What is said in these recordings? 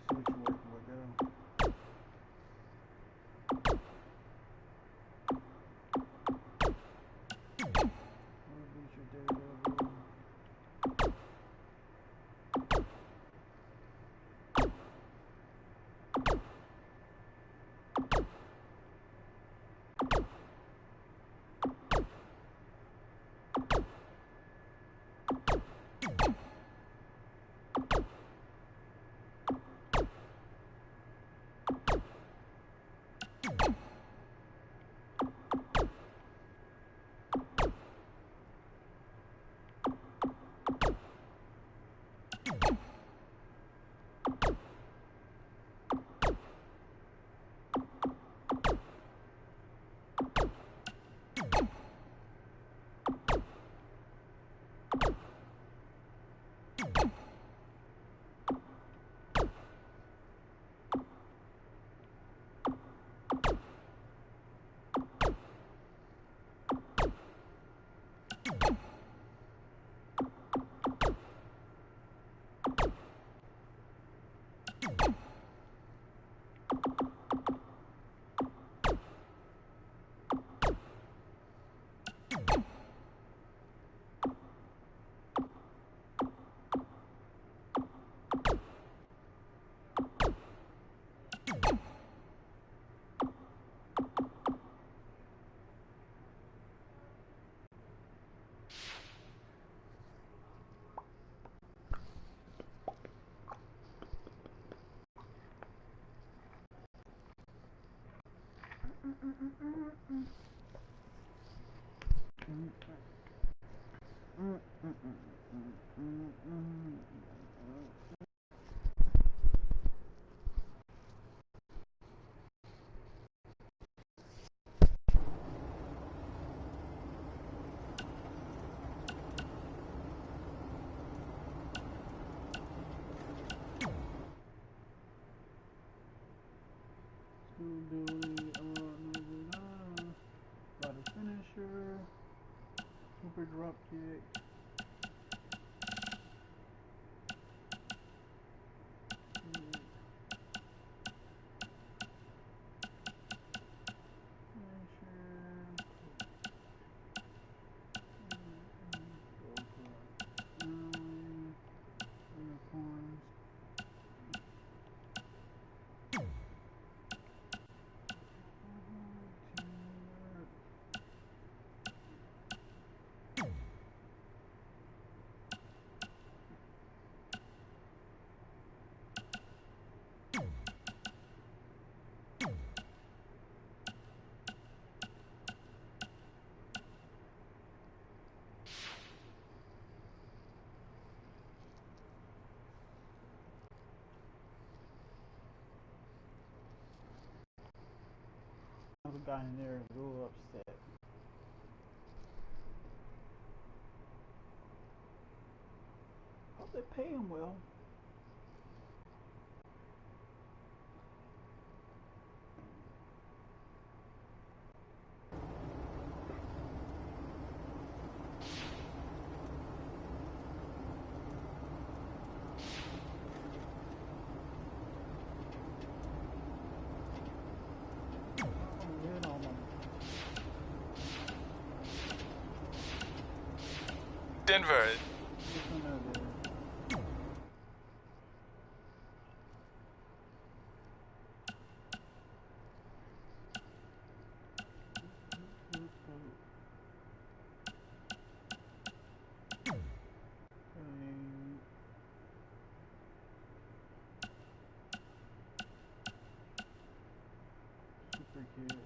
see what you're working with, go. What beat your Daredevil? By the finisher, super drop kick. The guy in there is a little upset. Hope they pay him well. Denver. Super cute.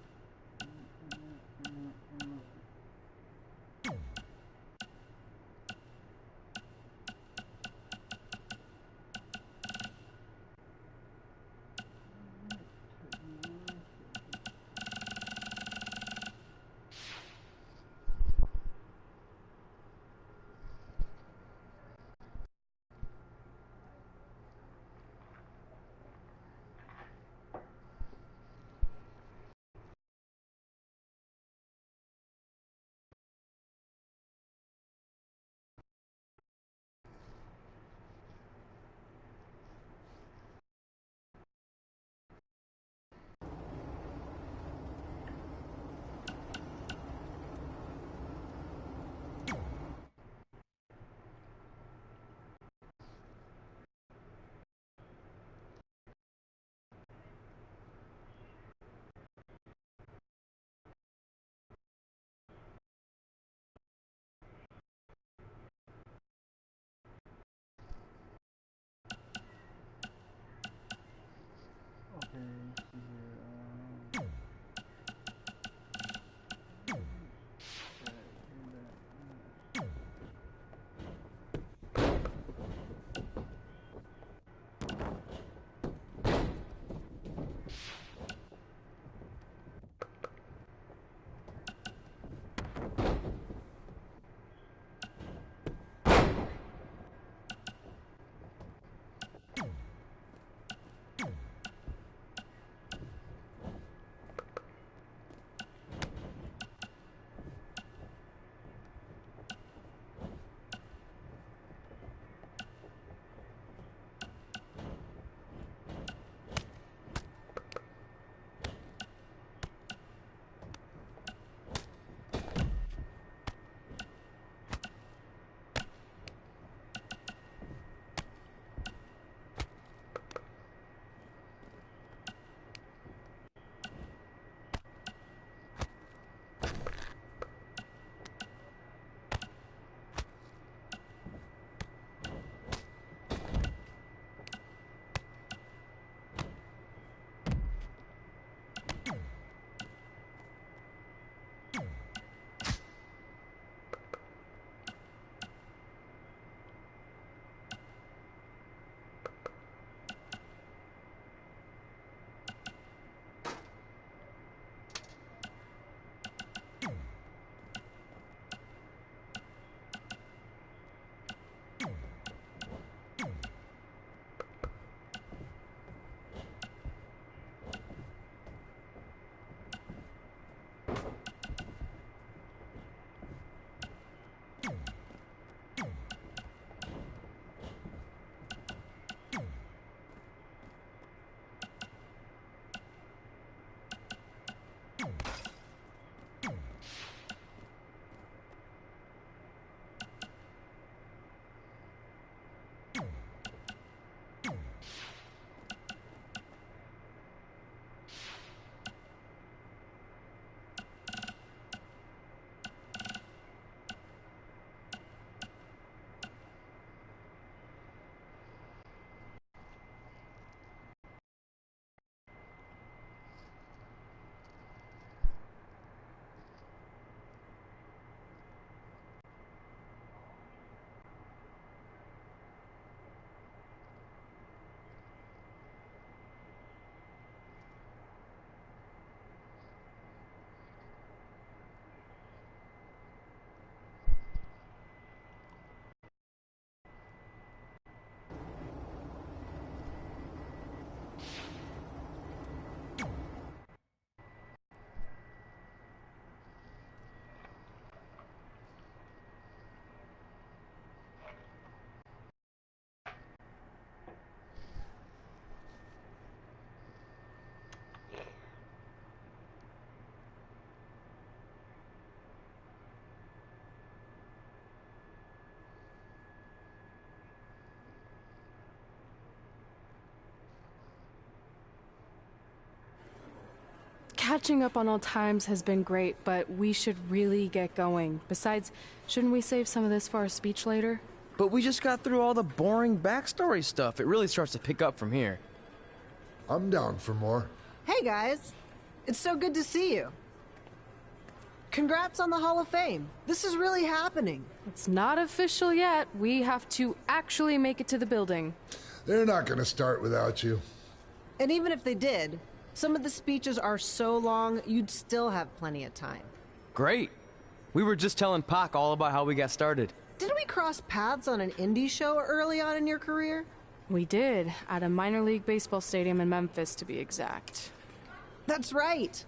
Catching up on old times has been great, but we should really get going. Besides, shouldn't we save some of this for our speech later? But we just got through all the boring backstory stuff. It really starts to pick up from here. I'm down for more. Hey guys, it's so good to see you. Congrats on the Hall of Fame. This is really happening. It's not official yet. We have to actually make it to the building. They're not gonna start without you. And even if they did, some of the speeches are so long, you'd still have plenty of time. Great. We were just telling Pac all about how we got started. Didn't we cross paths on an indie show early on in your career? We did, at a minor league baseball stadium in Memphis, to be exact. That's right.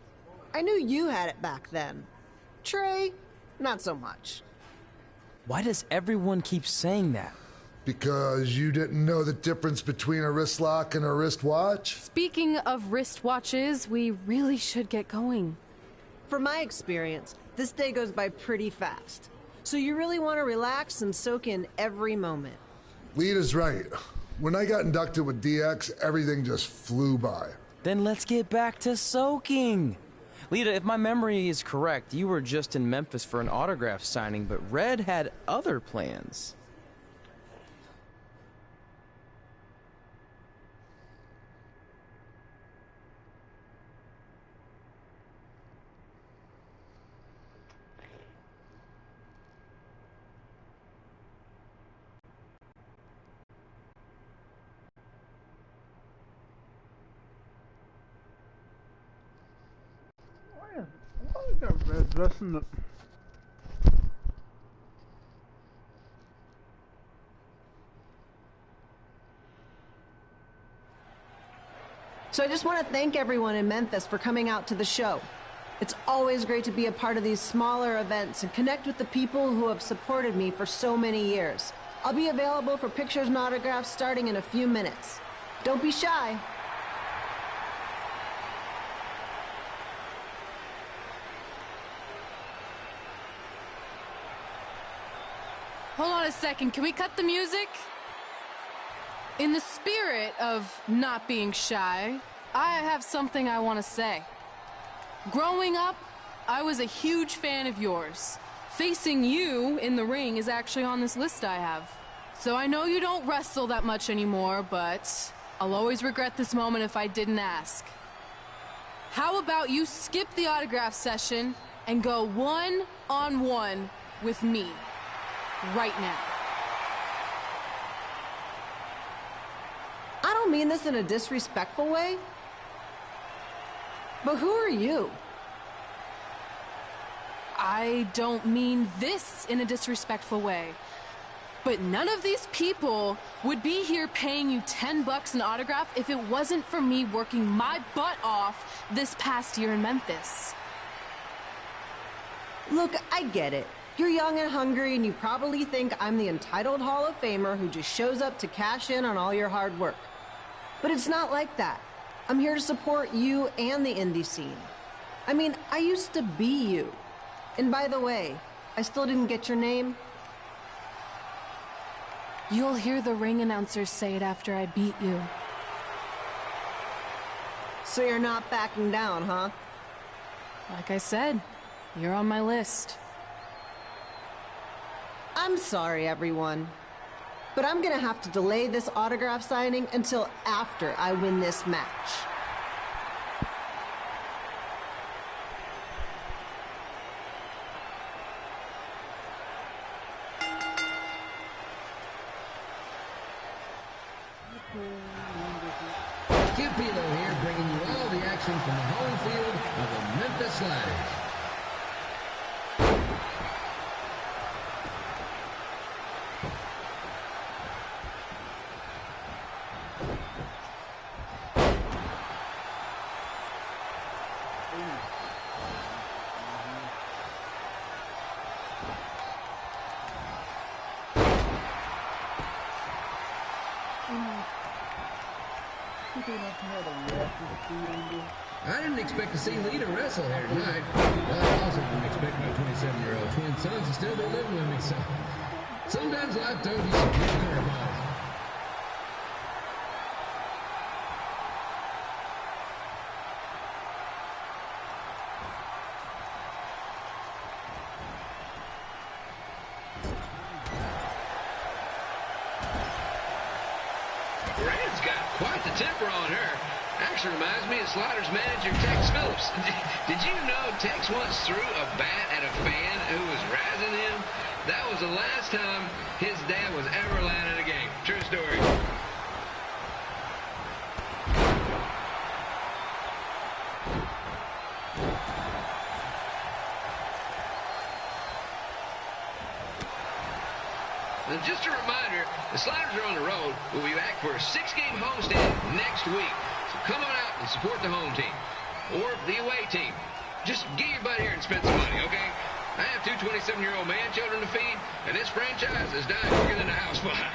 I knew you had it back then. Trey, not so much. Why does everyone keep saying that? Because you didn't know the difference between a wrist lock and a wristwatch? Speaking of wristwatches, we really should get going. From my experience, this day goes by pretty fast. So you really want to relax and soak in every moment. Lita's right. When I got inducted with DX, everything just flew by. Then let's get back to soaking. Lita, if my memory is correct, you were just in Memphis for an autograph signing, but Red had other plans. Why we got Red dressing the... So I just want to thank everyone in Memphis for coming out to the show. It's always great to be a part of these smaller events and connect with the people who have supported me for so many years. I'll be available for pictures and autographs starting in a few minutes. Don't be shy. Hold on a second, can we cut the music? In the spirit of not being shy, I have something I want to say. Growing up, I was a huge fan of yours. Facing you in the ring is actually on this list I have. So I know you don't wrestle that much anymore, but I'll always regret this moment if I didn't ask. How about you skip the autograph session and go one-on-one with me? Right now. I don't mean this in a disrespectful way, but who are you? I don't mean this in a disrespectful way, but none of these people would be here paying you $10 an autograph if it wasn't for me working my butt off this past year in Memphis. Look, I get it. You're young and hungry, and you probably think I'm the entitled Hall of Famer who just shows up to cash in on all your hard work. But it's not like that. I'm here to support you and the indie scene. I mean, I used to be you. And by the way, I still didn't get your name. You'll hear the ring announcers say it after I beat you. So you're not backing down, huh? Like I said, you're on my list. I'm sorry, everyone. But I'm gonna have to delay this autograph signing until after I win this match. Skip Pilo here, bringing you all the action from the home field of the Memphis Sliders. I didn't expect to see Lita wrestle here tonight. I also didn't expect my 27-year-old twin sons to still be living with me, so sometimes life throws you some good curveballs. temper on her. Actually reminds me of Slaughter's manager, Tex Phillips. Did you know Tex once threw a bat at a fan who was razzing him? That was the last time his dad was ever allowed in a game. True story. And just a reminder, the Sliders are on the road. We'll be back for a 6-game homestand next week. So come on out and support the home team or the away team. Just get your butt here and spend some money, okay? I have 2 27-year-old man children to feed, and this franchise is dying quicker than a house fire.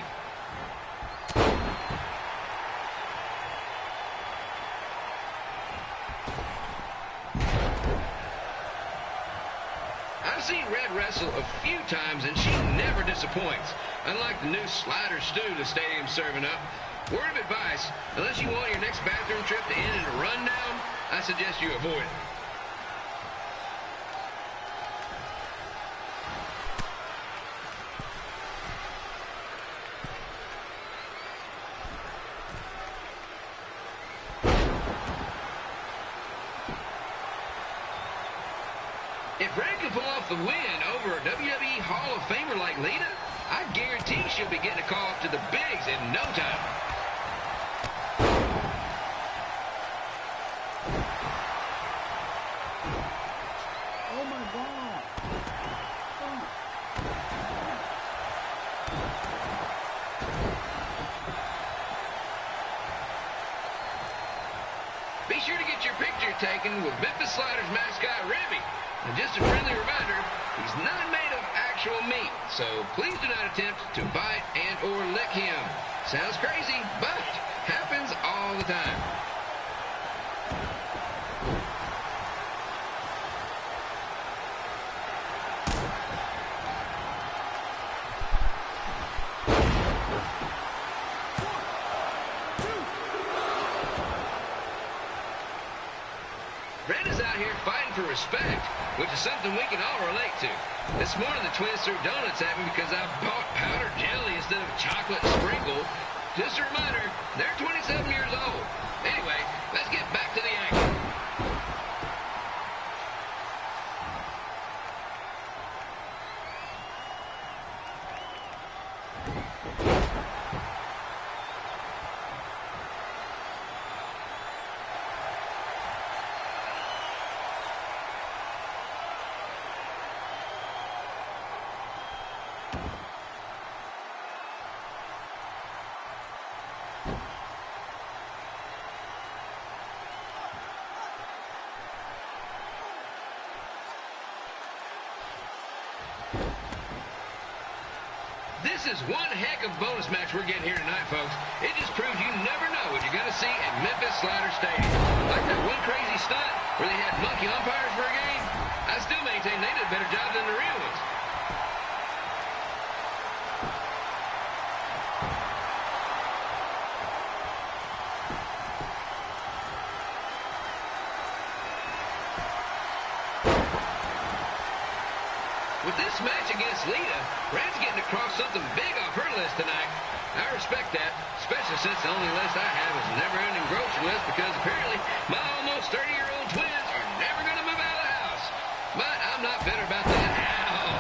I've seen Red wrestle a few times, and she never disappoints. Unlike the new slider stew the stadium's serving up. Word of advice, unless you want your next bathroom trip to end in a rundown, I suggest you avoid it. If Red can pull off the win over a WWE Hall of Famer like Lita, I guarantee she'll be getting a call up to the bigs in no time. Oh my God. Be sure to get your picture taken with Memphis Sliders mascot Ribby. And just a friendly reminder, he's not made of actual meat, so please do not attempt to bite and or lick him. Sounds crazy, but happens all the time. Red is out here fighting for respect, which is something we can all relate to. This morning, the twins threw donuts at me because I bought powdered jelly instead of chocolate sprinkle. Just a reminder, they're 27 years old. Anyway, let's get back to the action. This is one heck of a bonus match we're getting here tonight, folks. It just proves you never know what you're going to see at Memphis Slider Stadium. Like that one crazy stunt where they had monkey umpires for a game, I still maintain they did a better job than the real ones. With this match against Lita, Red's getting across something big off her list tonight. I respect that, especially since the only list I have is a never-ending grocery list because apparently my almost 30-year-old twins are never going to move out of the house. But I'm not bitter about that at all.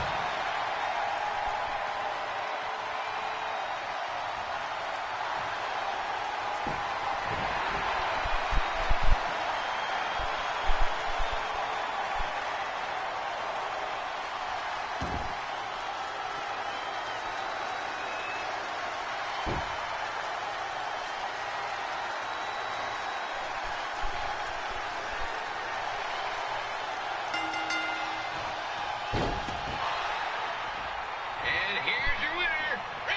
And here's your winner, Red!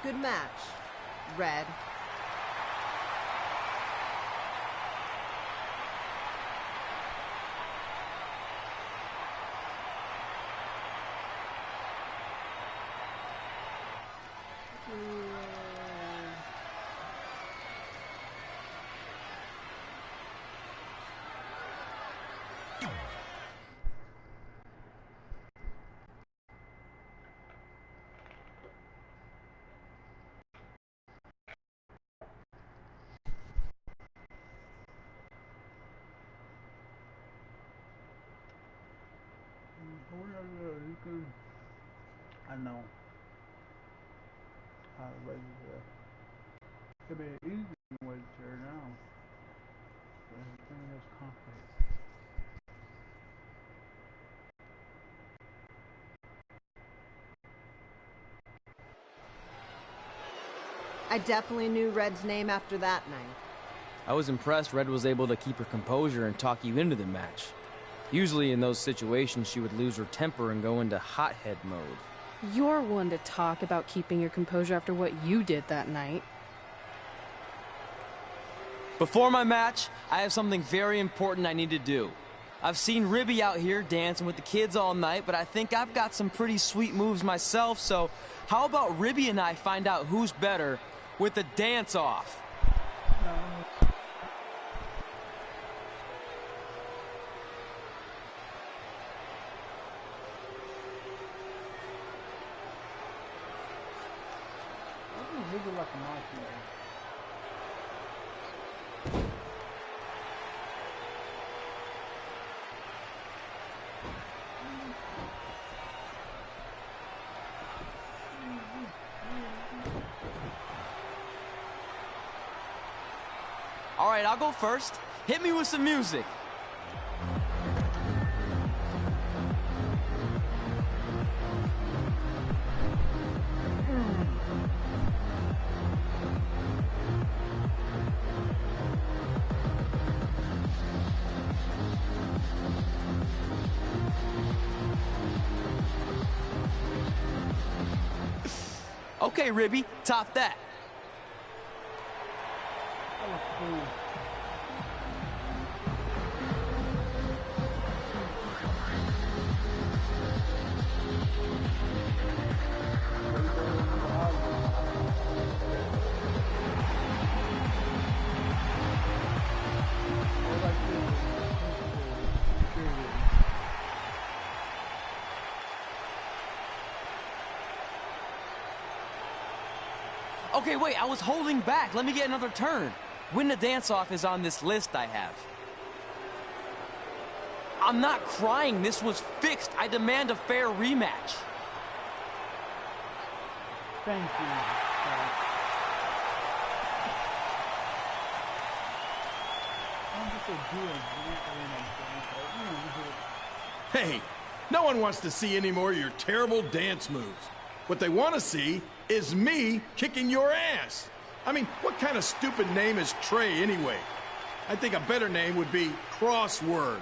Good match, Red. I know. Could be an easy way to tear down. But everything is concrete. I definitely knew Red's name after that night. I was impressed Red was able to keep her composure and talk you into the match. Usually in those situations, she would lose her temper and go into hothead mode. You're one to talk about keeping your composure after what you did that night. Before my match, I have something very important I need to do. I've seen Ribby out here dancing with the kids all night, but I think I've got some pretty sweet moves myself, so how about Ribby and I find out who's better with the dance-off? Really like a nice man. All right, I'll go first. Hit me with some music. Okay, Ribby, top that. That was cool. Okay, wait, I was holding back. Let me get another turn. Win the dance-off is on this list I have. I'm not crying. This was fixed. I demand a fair rematch. Thank you. I'm just a good. Hey, no one wants to see any more of your terrible dance moves. What they want to see is me kicking your ass. I mean, what kind of stupid name is Trey anyway? I think a better name would be Crossword,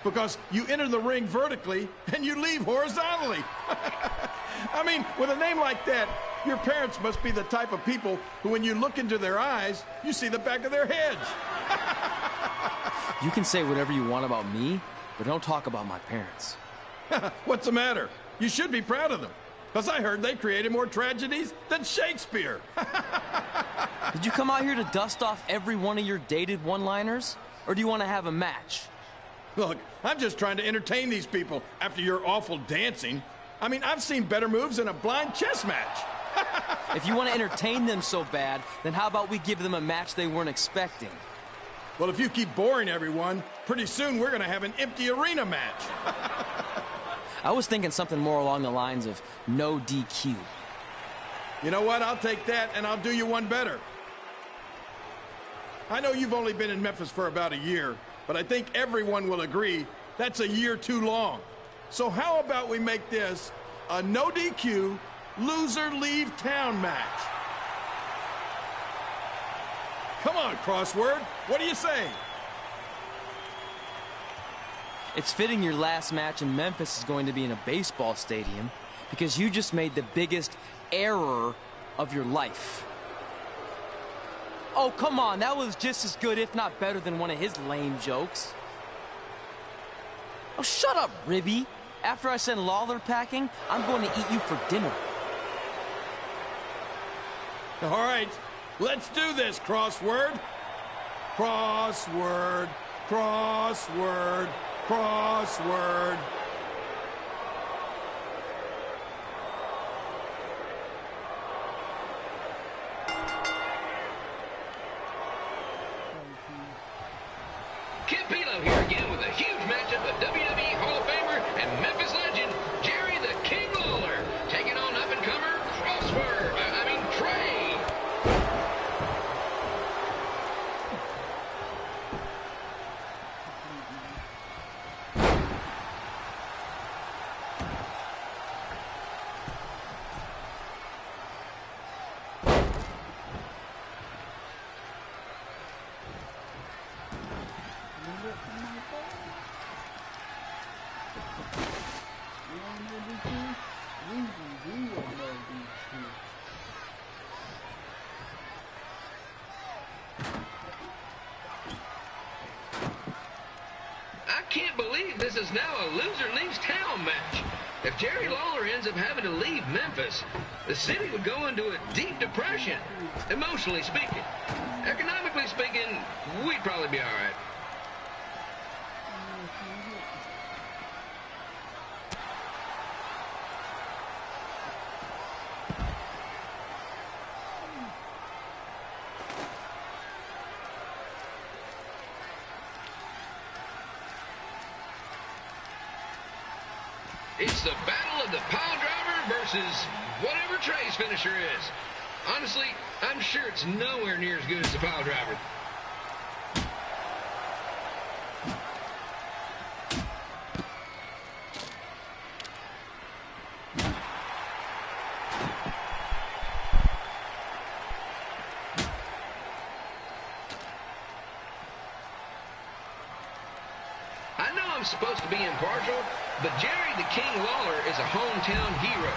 because you enter the ring vertically and you leave horizontally. I mean, with a name like that, your parents must be the type of people who, when you look into their eyes, you see the back of their heads. You can say whatever you want about me, but don't talk about my parents. What's the matter? You should be proud of them, because I heard they created more tragedies than Shakespeare. Did you come out here to dust off every one of your dated one-liners? Or do you want to have a match? Look, I'm just trying to entertain these people after your awful dancing. I mean, I've seen better moves in a blind chess match. If you want to entertain them so bad, then how about we give them a match they weren't expecting? Well, if you keep boring everyone, pretty soon we're going to have an empty arena match. I was thinking something more along the lines of no DQ. You know what? I'll take that, and I'll do you one better. I know you've only been in Memphis for about a year, but I think everyone will agree that's a year too long. So how about we make this a no DQ, loser leave town match? Come on, Crossword. What do you say? It's fitting your last match in Memphis is going to be in a baseball stadium because you just made the biggest error of your life. Oh, come on. That was just as good, if not better, than one of his lame jokes. Oh, shut up, Ribby. After I send Lawler packing, I'm going to eat you for dinner. All right, let's do this, Crossword. Crossword, crossword, crossword. Kid Pilo here again with a huge matchup of WWE Hall of Famer and Memphis legend Jerry the King Lawler taking on I can't believe this is now a loser leaves town match. If Jerry Lawler ends up having to leave Memphis, the city would go into a deep depression, emotionally speaking. Economically speaking, we'd probably be all right. It's the battle of the pile driver versus whatever Trey's finisher is. Honestly, I'm sure it's nowhere near as good as the pile driver. I know I'm supposed to be impartial, but Jerry the King Lawler is a hometown hero.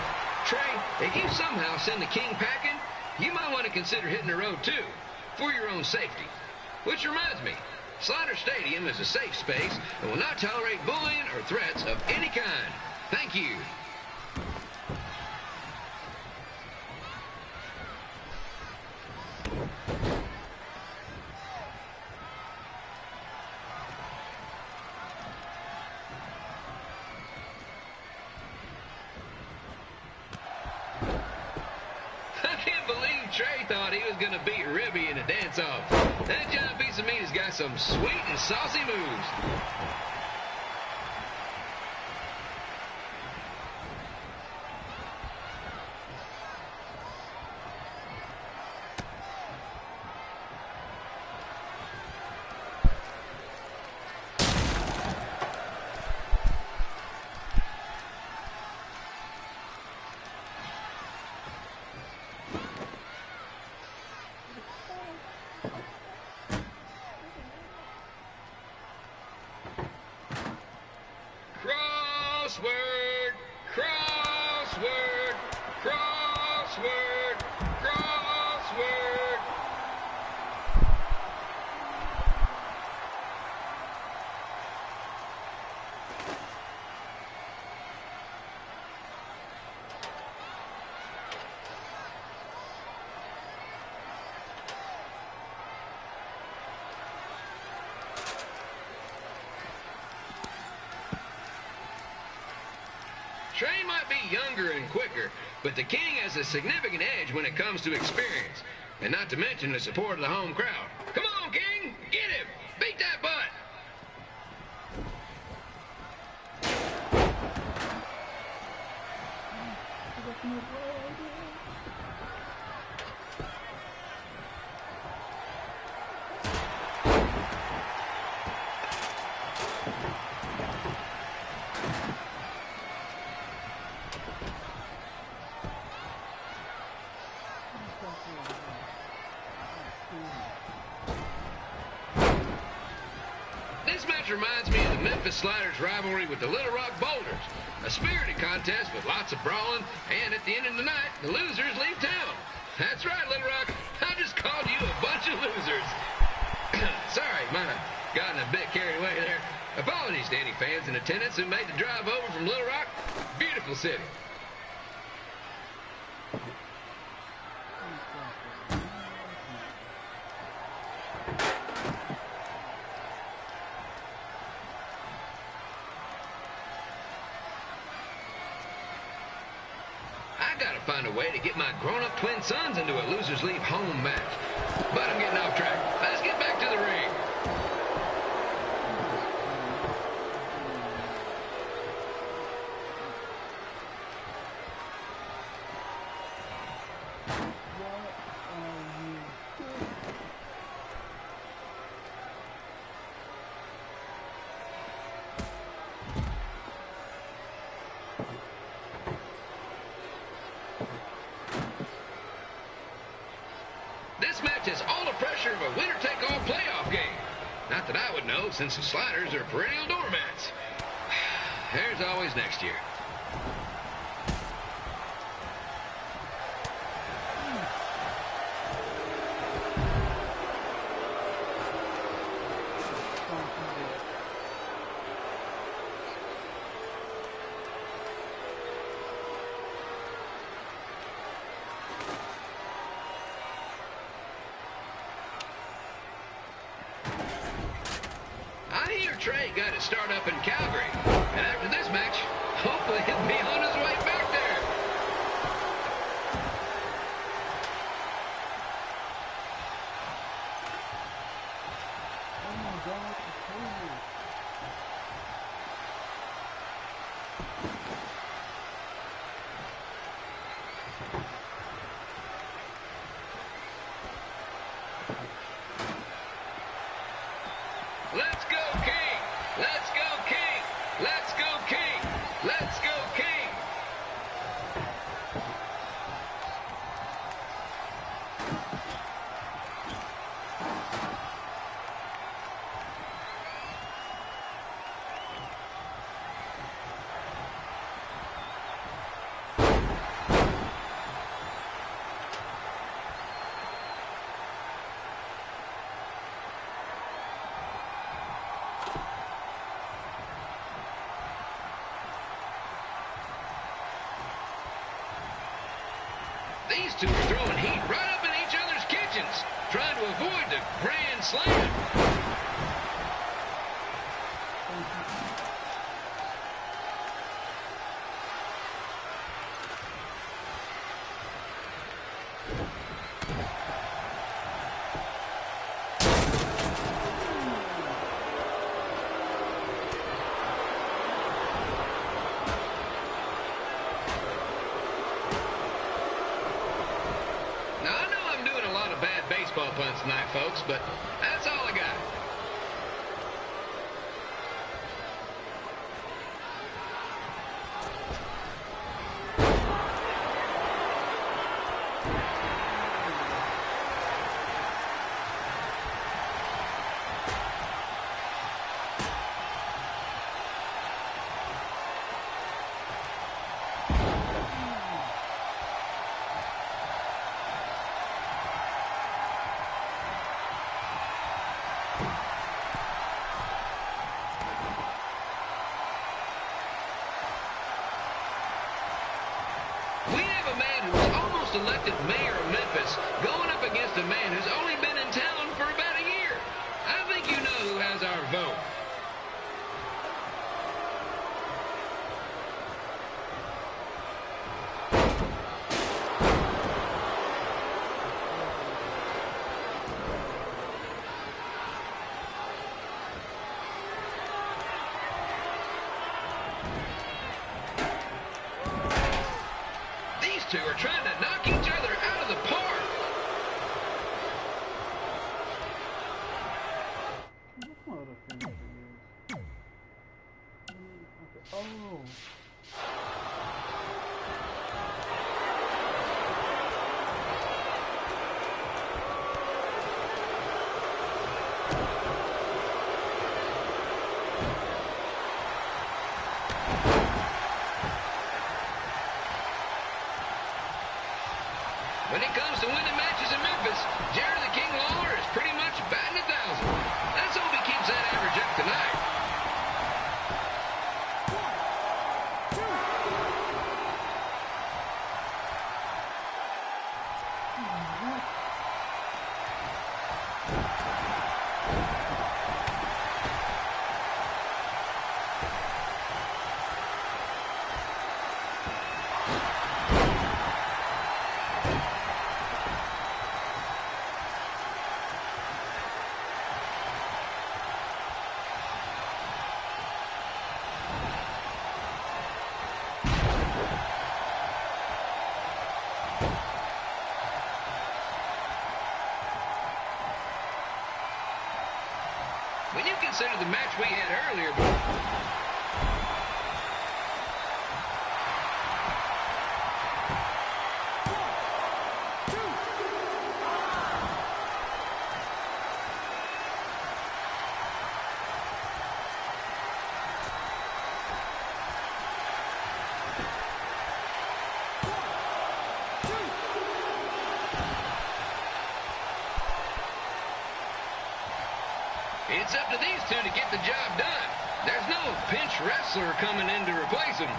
Trey, if you somehow send the King packing, you might want to consider hitting the road too, for your own safety. Which reminds me, Slaughter Stadium is a safe space and will not tolerate bullying or threats of any kind. Thank you. Trey thought he was going to beat Ribby in a dance-off. That giant piece of meat has got some sweet and saucy moves. Crossword, crossword, crossword, crossword. Trey might be younger and quicker, but the King has a significant edge when it comes to experience, and not to mention the support of the home crowd. Come on, King, get him! Beat that butt! This match reminds me of the Memphis Sliders' rivalry with the Little Rock Boulders. A spirited contest with lots of brawling, and at the end of the night, the losers leave town. That's right, Little Rock. I just called you a bunch of losers. Sorry, might have gotten a bit carried away there. Apologies to any fans in attendance who made the drive over from Little Rock. Beautiful city. I gotta find a way to get my grown-up twin sons into a losers leave home match. But I'm getting off track. Let's get back to the ring. This match has all the pressure of a winner-take-all playoff game. Not that I would know, since the Sliders are perennial doormats. There's always next year. Trey got his start up in Calgary. And after this match, hopefully he'll be on his way back there. Oh my God, it's crazy. Let's go, King! Let's go, King! Let's go, King! Let's go, King! These two are throwing heat right up in each other's kitchens, trying to avoid the Grand Slam. Baseball punts tonight, folks, but that's all I got. Elected mayor of Memphis going up against a man who's only been in town for about a year. I think you know who has our vote. Two are trying to knock each other out of the park. That's not a thing to use. Okay. Oh. When it comes to winning matches in Memphis, Jerry the King Lawler is pretty much batting 1,000. Let's hope he keeps that average up tonight. When you consider the match we had earlier... It's up to these two to get the job done. There's no pinch wrestler coming in to replace him.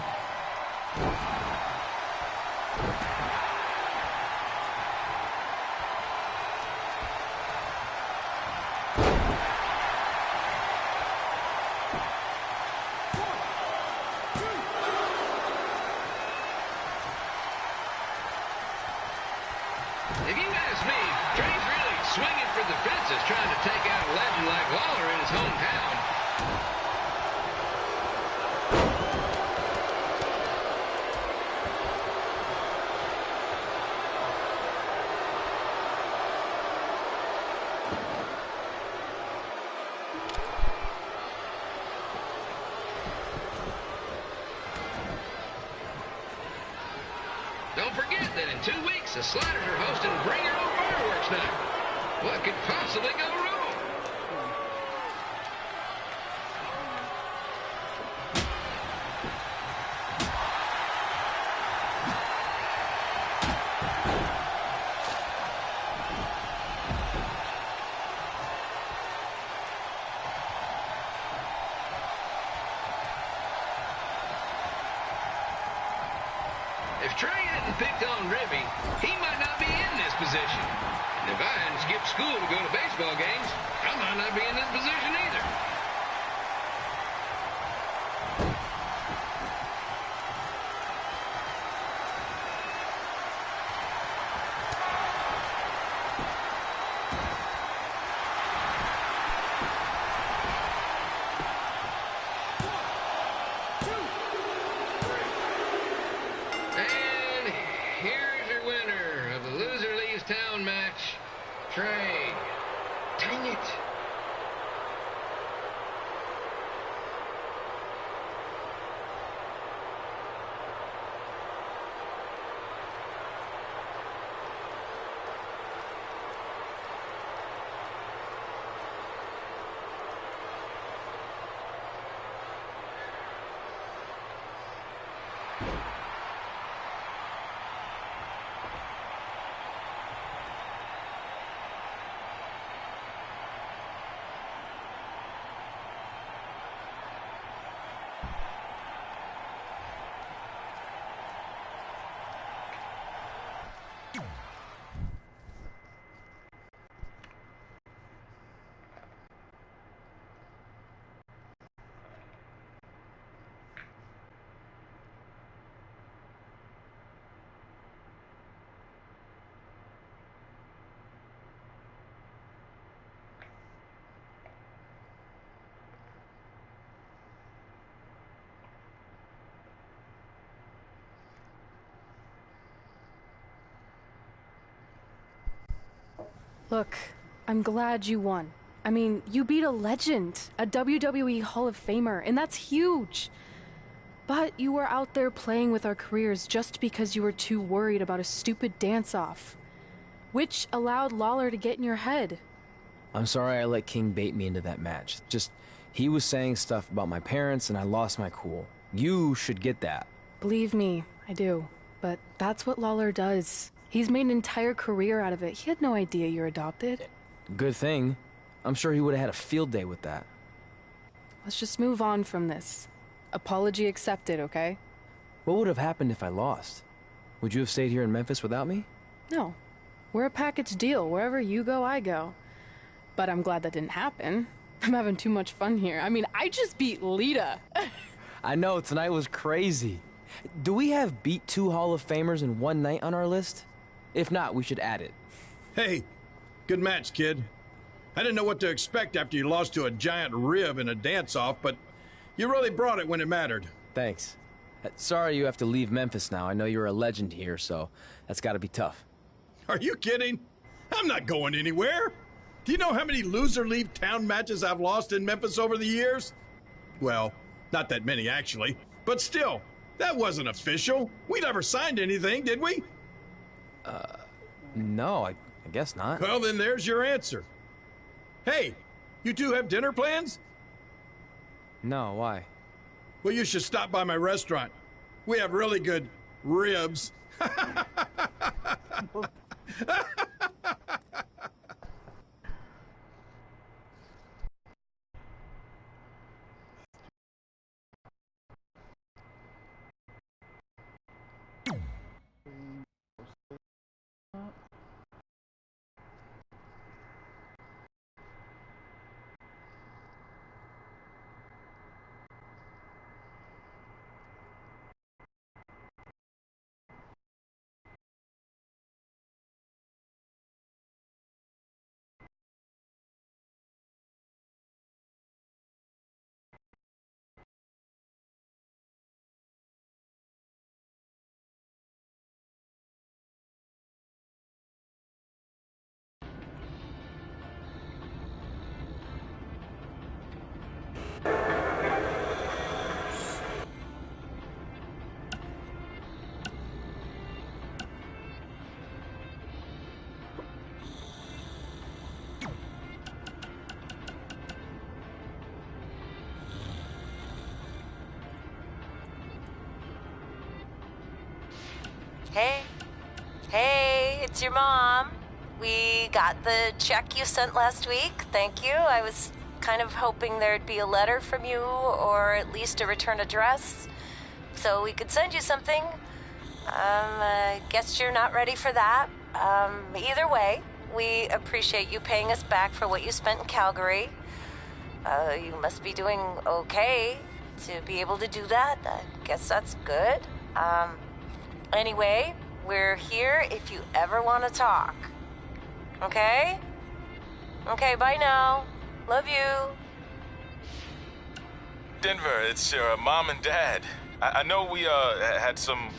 If you ask me, Trey's really swinging for the fences trying to take out a legend like Lawler in his hometown. Don't forget that in 2 weeks, the Sliders are hosting Bring Your Own Fireworks Night. What could possibly go wrong? If Trey hadn't picked on Ribby, he might not be in this position. And if I hadn't skipped school to go to baseball games, I might not be in this position either. And here's your winner of the Loser Leaves Town match, Trey. Dang it. Look, I'm glad you won. I mean, you beat a legend, a WWE Hall of Famer, and that's huge. But you were out there playing with our careers just because you were too worried about a stupid dance-off, which allowed Lawler to get in your head. I'm sorry I let King bait me into that match. Just, he was saying stuff about my parents and I lost my cool. You should get that. Believe me, I do. But that's what Lawler does. He's made an entire career out of it. He had no idea you're adopted. Good thing. I'm sure he would have had a field day with that. Let's just move on from this. Apology accepted, okay? What would have happened if I lost? Would you have stayed here in Memphis without me? No. We're a package deal. Wherever you go, I go. But I'm glad that didn't happen. I'm having too much fun here. I mean, I just beat Lita. I know, tonight was crazy. Do we have beat 2 Hall of Famers in one night on our list? If not, we should add it. Hey, good match, kid. I didn't know what to expect after you lost to a giant rib in a dance-off, but you really brought it when it mattered. Thanks. Sorry you have to leave Memphis now. I know you're a legend here, so that's gotta be tough. Are you kidding? I'm not going anywhere. Do you know how many loser leave town matches I've lost in Memphis over the years? Well, not that many, actually. But still, that wasn't official. We never signed anything, did we? No, I guess not. Well, then there's your answer. Hey, you two have dinner plans? No, why? Well, you should stop by my restaurant. We have really good ribs. Hey. Hey, it's your mom. We got the check you sent last week. Thank you. I was kind of hoping there'd be a letter from you, or at least a return address, so we could send you something. I guess you're not ready for that. Either way, we appreciate you paying us back for what you spent in Calgary. You must be doing okay to be able to do that. I guess that's good. Anyway, we're here if you ever want to talk. Okay? Okay, bye now. Love you. Denver, it's your mom and dad. I know we had some...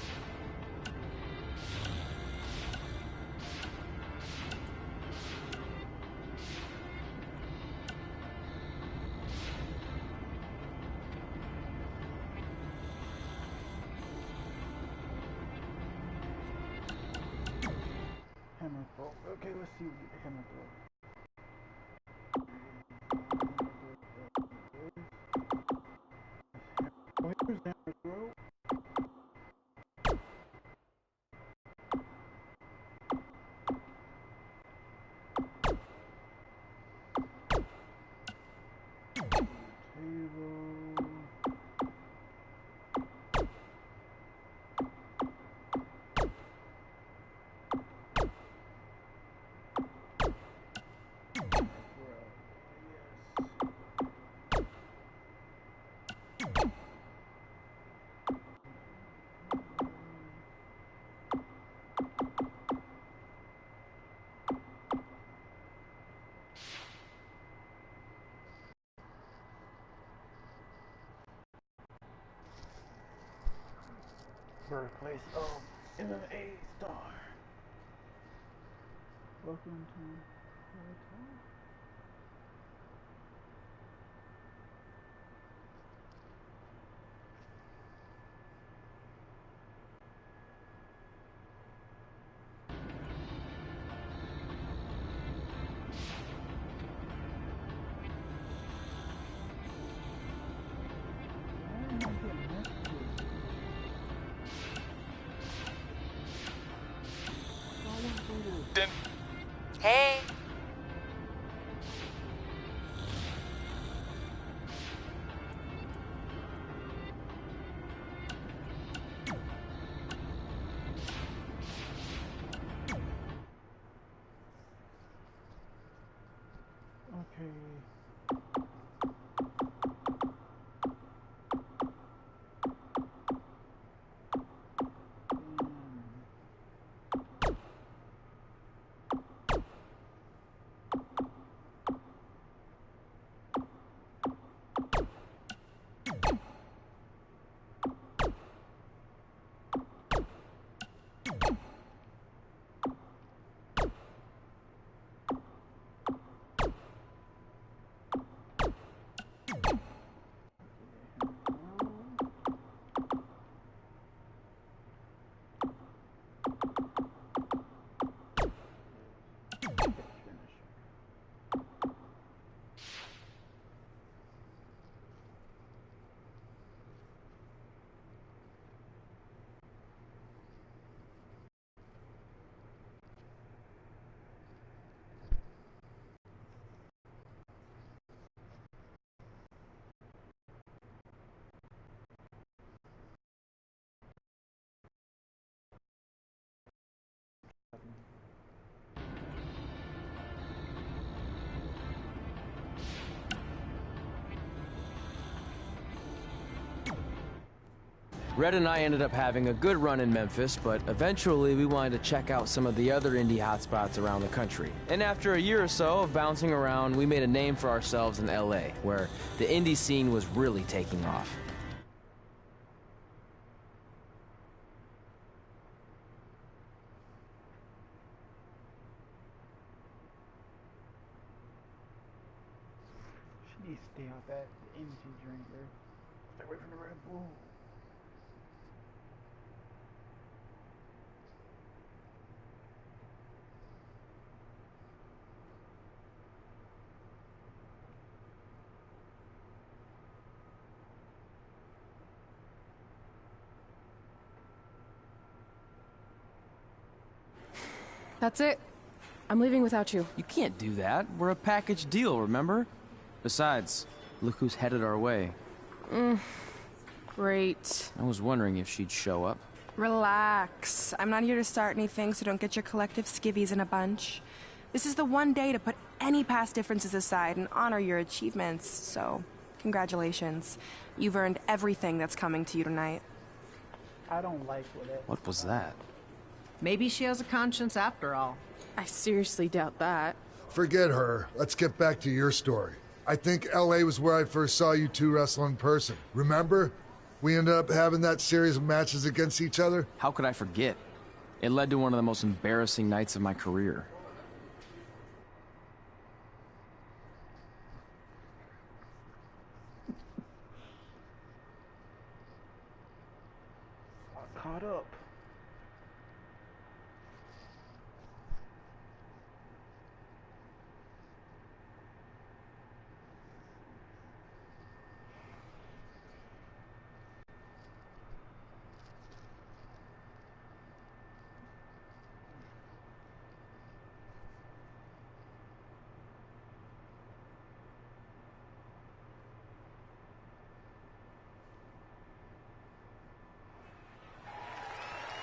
Hammer throw. Okay, let's see what the hammer throw. Oh, here's the hammer throw. Birthplace of MMA star. Welcome to Walkthought. Hey. Okay. Red and I ended up having a good run in Memphis, but eventually we wanted to check out some of the other indie hotspots around the country. And after a year or so of bouncing around, we made a name for ourselves in LA, where the indie scene was really taking off. She needs to stay off that energy drink, bro. Stay away from the Red Bull. That's it. I'm leaving without you. You can't do that. We're a package deal, remember? Besides, look who's headed our way. Great. I was wondering if she'd show up. Relax. I'm not here to start anything, so don't get your collective skivvies in a bunch. This is the one day to put any past differences aside and honor your achievements, so congratulations. You've earned everything that's coming to you tonight. I don't like it. What was that? Maybe she has a conscience after all. I seriously doubt that. Forget her. Let's get back to your story. I think LA was where I first saw you two wrestle in person. Remember? We ended up having that series of matches against each other. How could I forget? It led to one of the most embarrassing nights of my career. Caught up.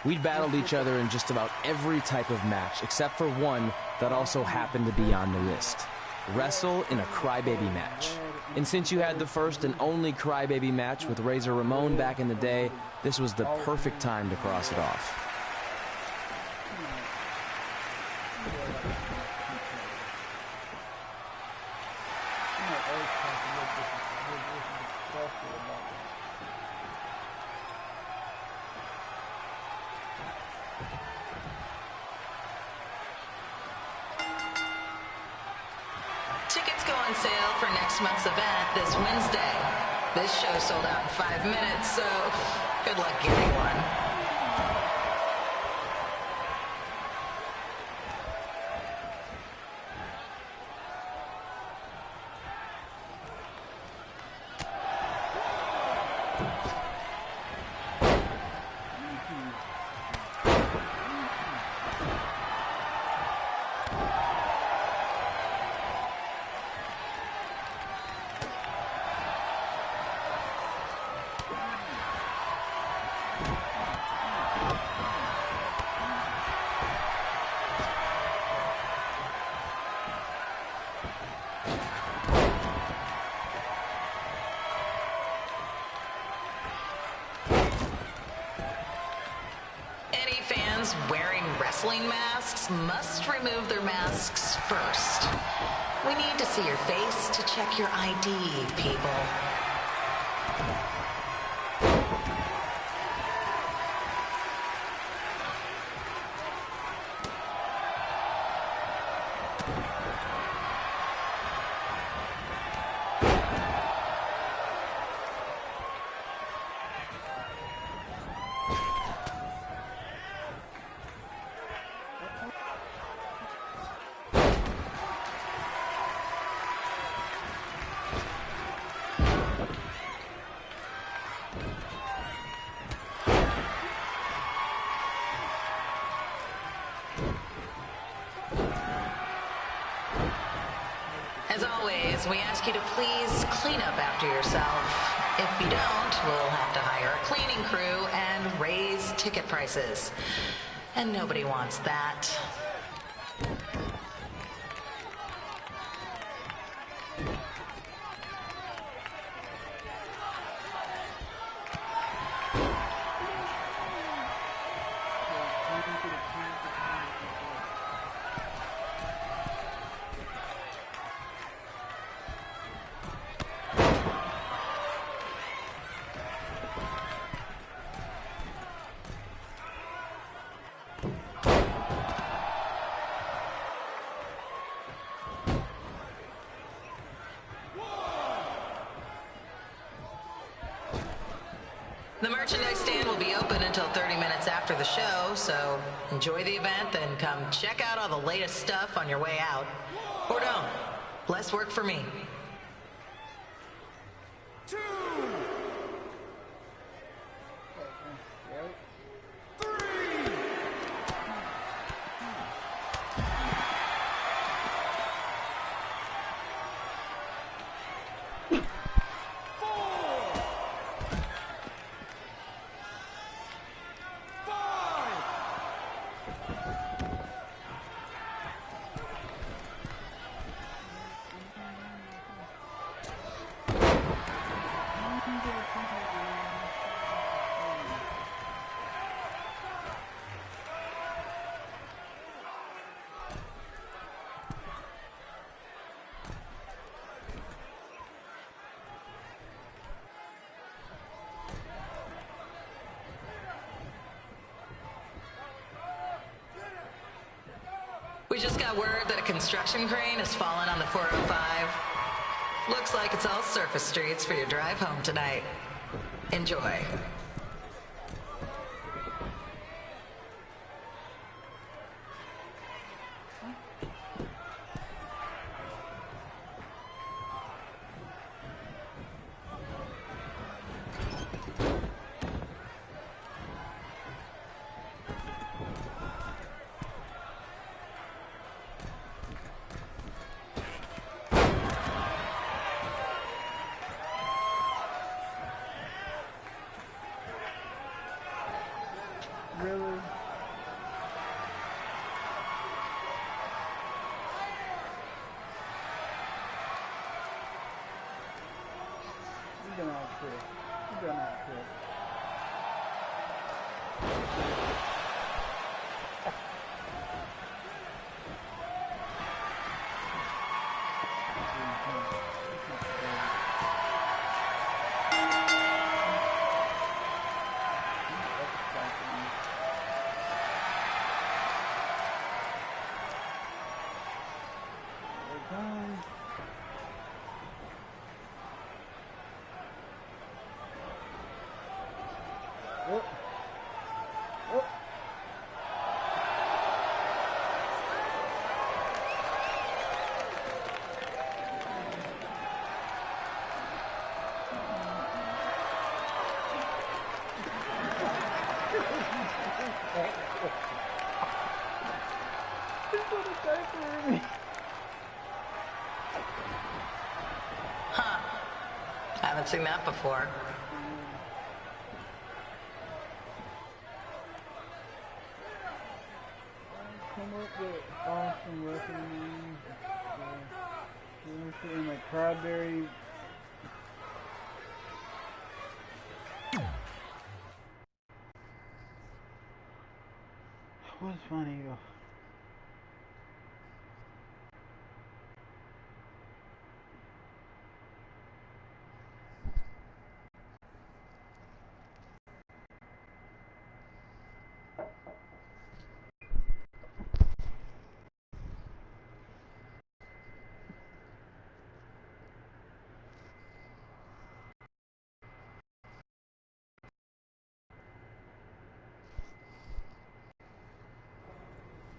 We'd battled each other in just about every type of match, except for one that also happened to be on the list. Wrestle in a crybaby match. And since you had the first and only crybaby match with Razor Ramon back in the day, this was the perfect time to cross it off. Tickets go on sale for next month's event this Wednesday. This show sold out in 5 minutes, so good luck getting one. Wearing wrestling masks must remove their masks first. We need to see your face to check your ID, people. As always, we ask you to please clean up after yourself. If you don't, we'll have to hire a cleaning crew and raise ticket prices. And nobody wants that. The merchandise stand will be open until 30 minutes after the show, so enjoy the event, then come check out all the latest stuff on your way out. Or don't. Less work for me. We just got word that a construction crane has fallen on the 405. Looks like it's all surface streets for your drive home tonight. Enjoy. Really? You're gonna have to. You're gonna have to. Huh. Haven't seen that before. Come up with awesome weaponry. In like Cranberry. What's funny though?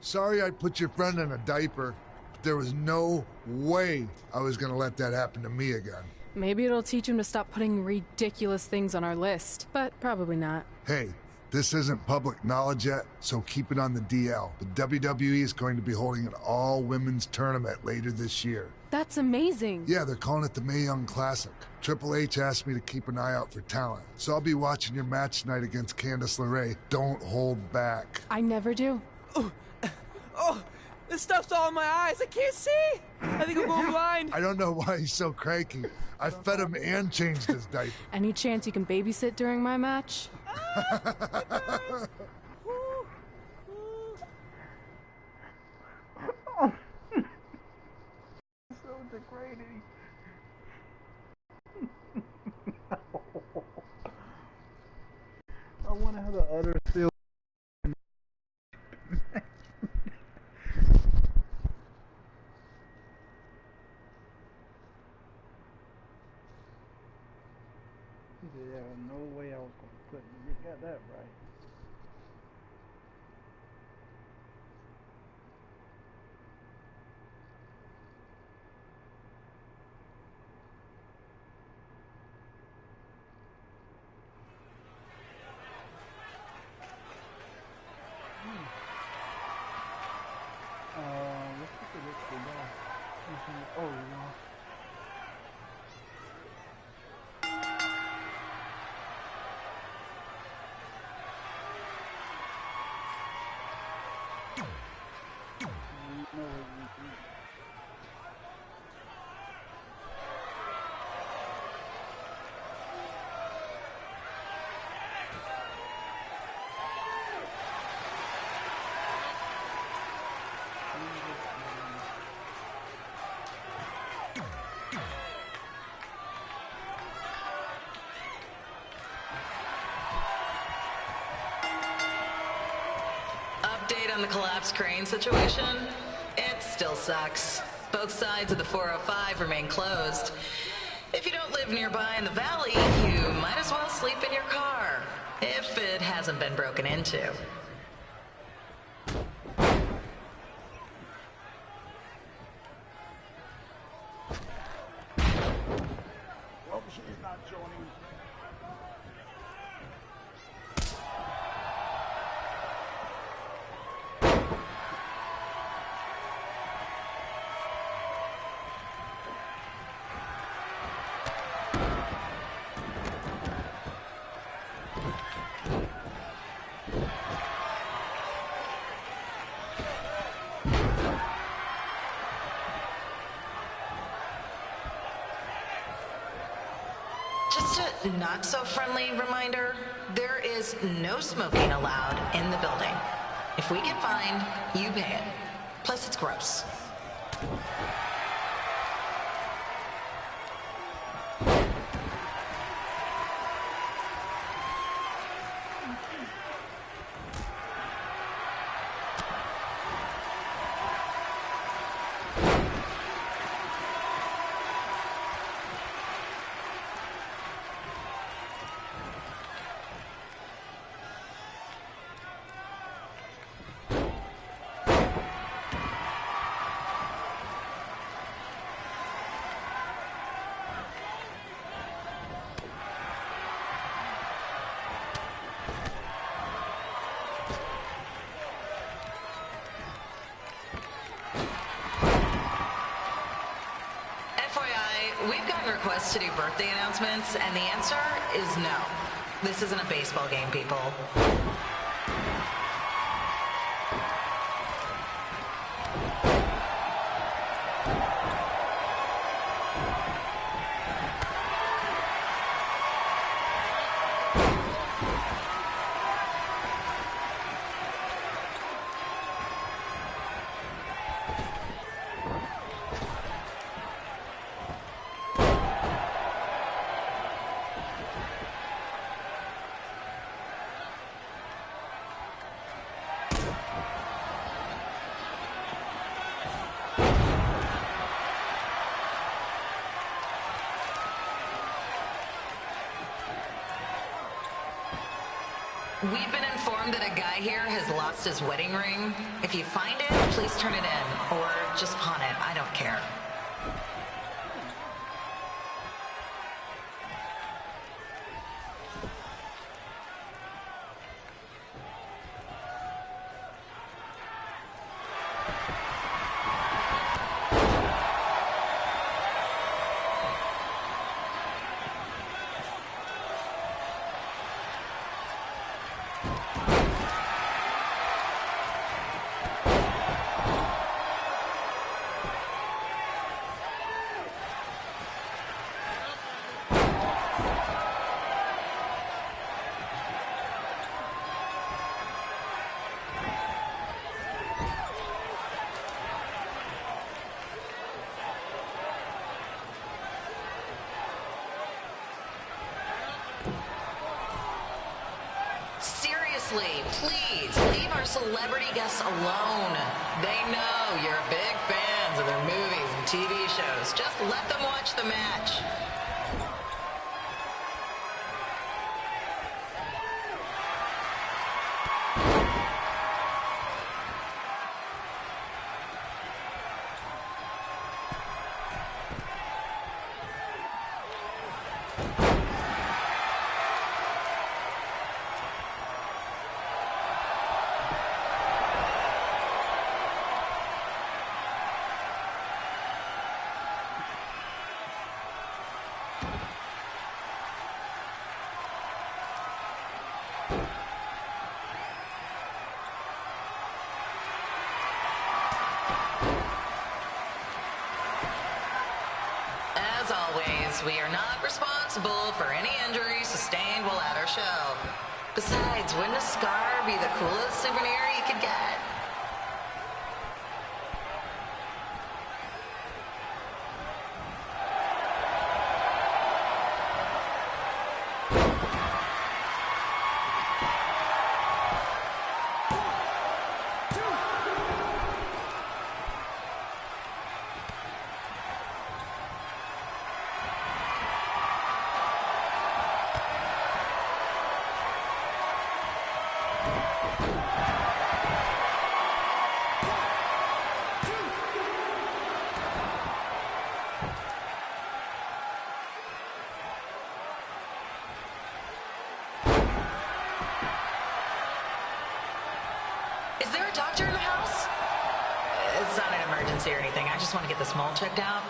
Sorry I put your friend in a diaper, but there was no way I was gonna let that happen to me again. Maybe it'll teach him to stop putting ridiculous things on our list, but probably not. Hey, this isn't public knowledge yet, so keep it on the DL. But WWE is going to be holding an all-women's tournament later this year. That's amazing. Yeah, they're calling it the Mae Young Classic. Triple H asked me to keep an eye out for talent, so I'll be watching your match tonight against Candice LeRae. Don't hold back. I never do. Oh, this stuff's all in my eyes. I can't see. I think I'm going blind. I don't know why he's so cranky. I fed him and changed his diaper. Any chance you can babysit during my match? So degrading. I want to have the utter seal. Yeah, no way I was going to put it. You got that right. No, Update on the collapsed crane situation? It still sucks. Both sides of the 405 remain closed. If you don't live nearby in the valley, you might as well sleep in your car, if it hasn't been broken into. well, she's not joining. Just a not-so-friendly reminder, there is no smoking allowed in the building. If we get fined, you pay it. Plus, it's gross. We've gotten requests to do birthday announcements, and the answer is no. This isn't a baseball game, people. We've been informed that a guy here has lost his wedding ring. If you find it, please turn it in, or just pawn it. I don't care. Please leave our celebrity guests alone. They know you're big fans of their movies and TV shows. Just let them watch the match. we are not responsible for any injuries sustained while at our show. Besides, wouldn't a scar be the coolest souvenir you could get? Is there a doctor in the house? It's not an emergency or anything. I just want to get this mole checked out.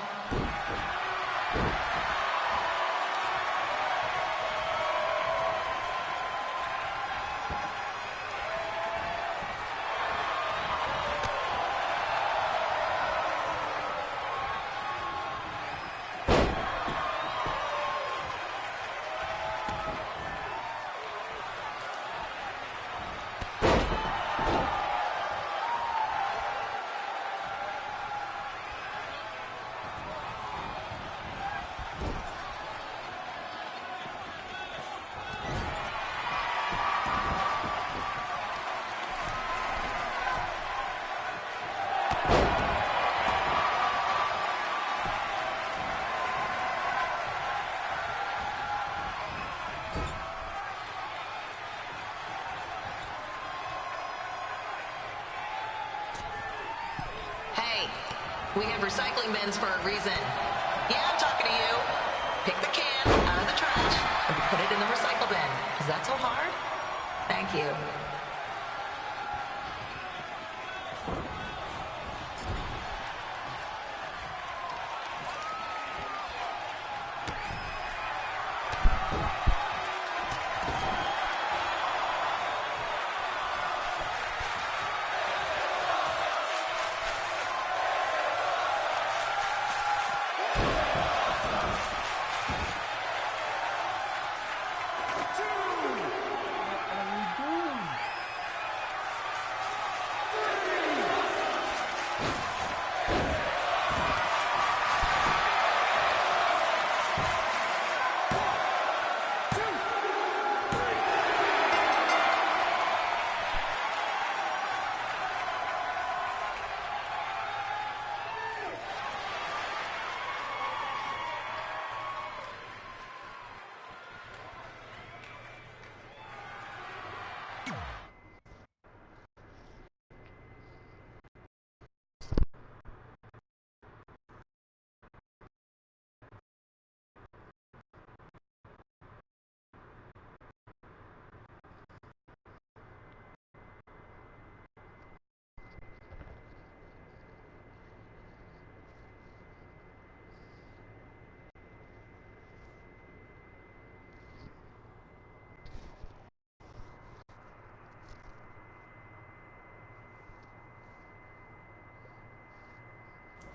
We have recycling bins for a reason. Yeah, I'm talking to you. Pick the can out of the trash and put it in the recycle bin. Is that so hard? Thank you.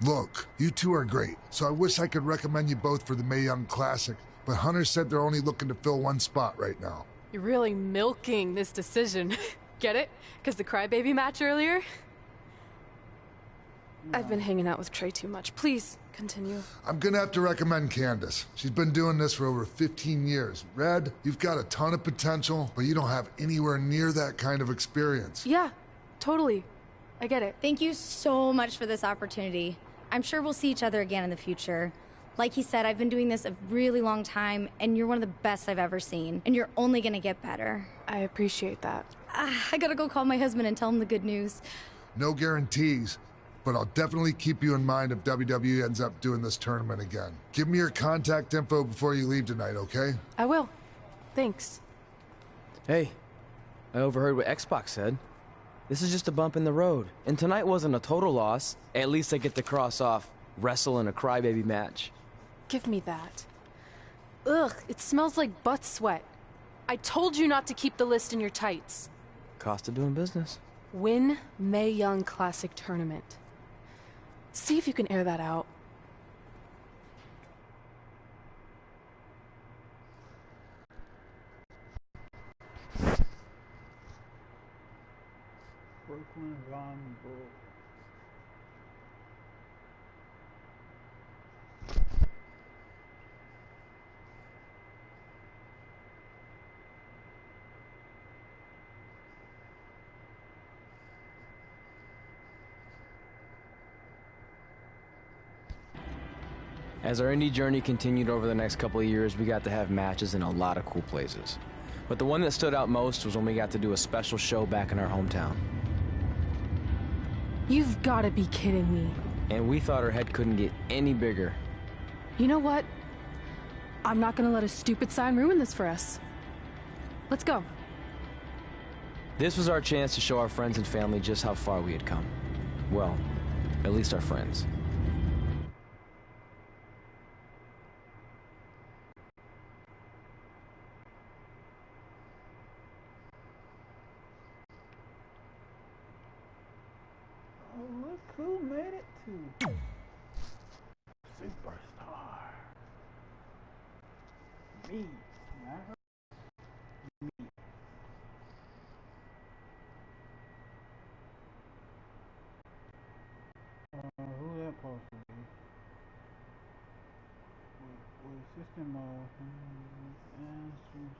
Look, you two are great, so I wish I could recommend you both for the Mae Young Classic, but Hunter said they're only looking to fill one spot right now. You're really milking this decision. Get it? Because the crybaby match earlier? No. I've been hanging out with Trey too much. Please, continue. I'm gonna have to recommend Candace. She's been doing this for over 15 years. Red, you've got a ton of potential, but you don't have anywhere near that kind of experience. Yeah, totally. I get it. Thank you so much for this opportunity. I'm sure we'll see each other again in the future. Like he said, I've been doing this a really long time, and you're one of the best I've ever seen. And you're only gonna get better. I appreciate that. I gotta go call my husband and tell him the good news. No guarantees, but I'll definitely keep you in mind if WWE ends up doing this tournament again. Give me your contact info before you leave tonight, okay? I will. Thanks. Hey, I overheard what Xbox said. This is just a bump in the road. And tonight wasn't a total loss. At least I get to cross off wrestle in a crybaby match. Give me that. Ugh, it smells like butt sweat. I told you not to keep the list in your tights. Cost of doing business. Win Mae Young Classic Tournament. See if you can air that out. Humble. As our indie journey continued over the next couple of years, we got to have matches in a lot of cool places. But the one that stood out most was when we got to do a special show back in our hometown. You've got to be kidding me. And we thought our head couldn't get any bigger. You know what? I'm not gonna let a stupid sign ruin this for us. Let's go. This was our chance to show our friends and family just how far we had come. Well, at least our friends. Oh, look who made it to Superstar. Me. Me. Who that supposed to be? With system answers.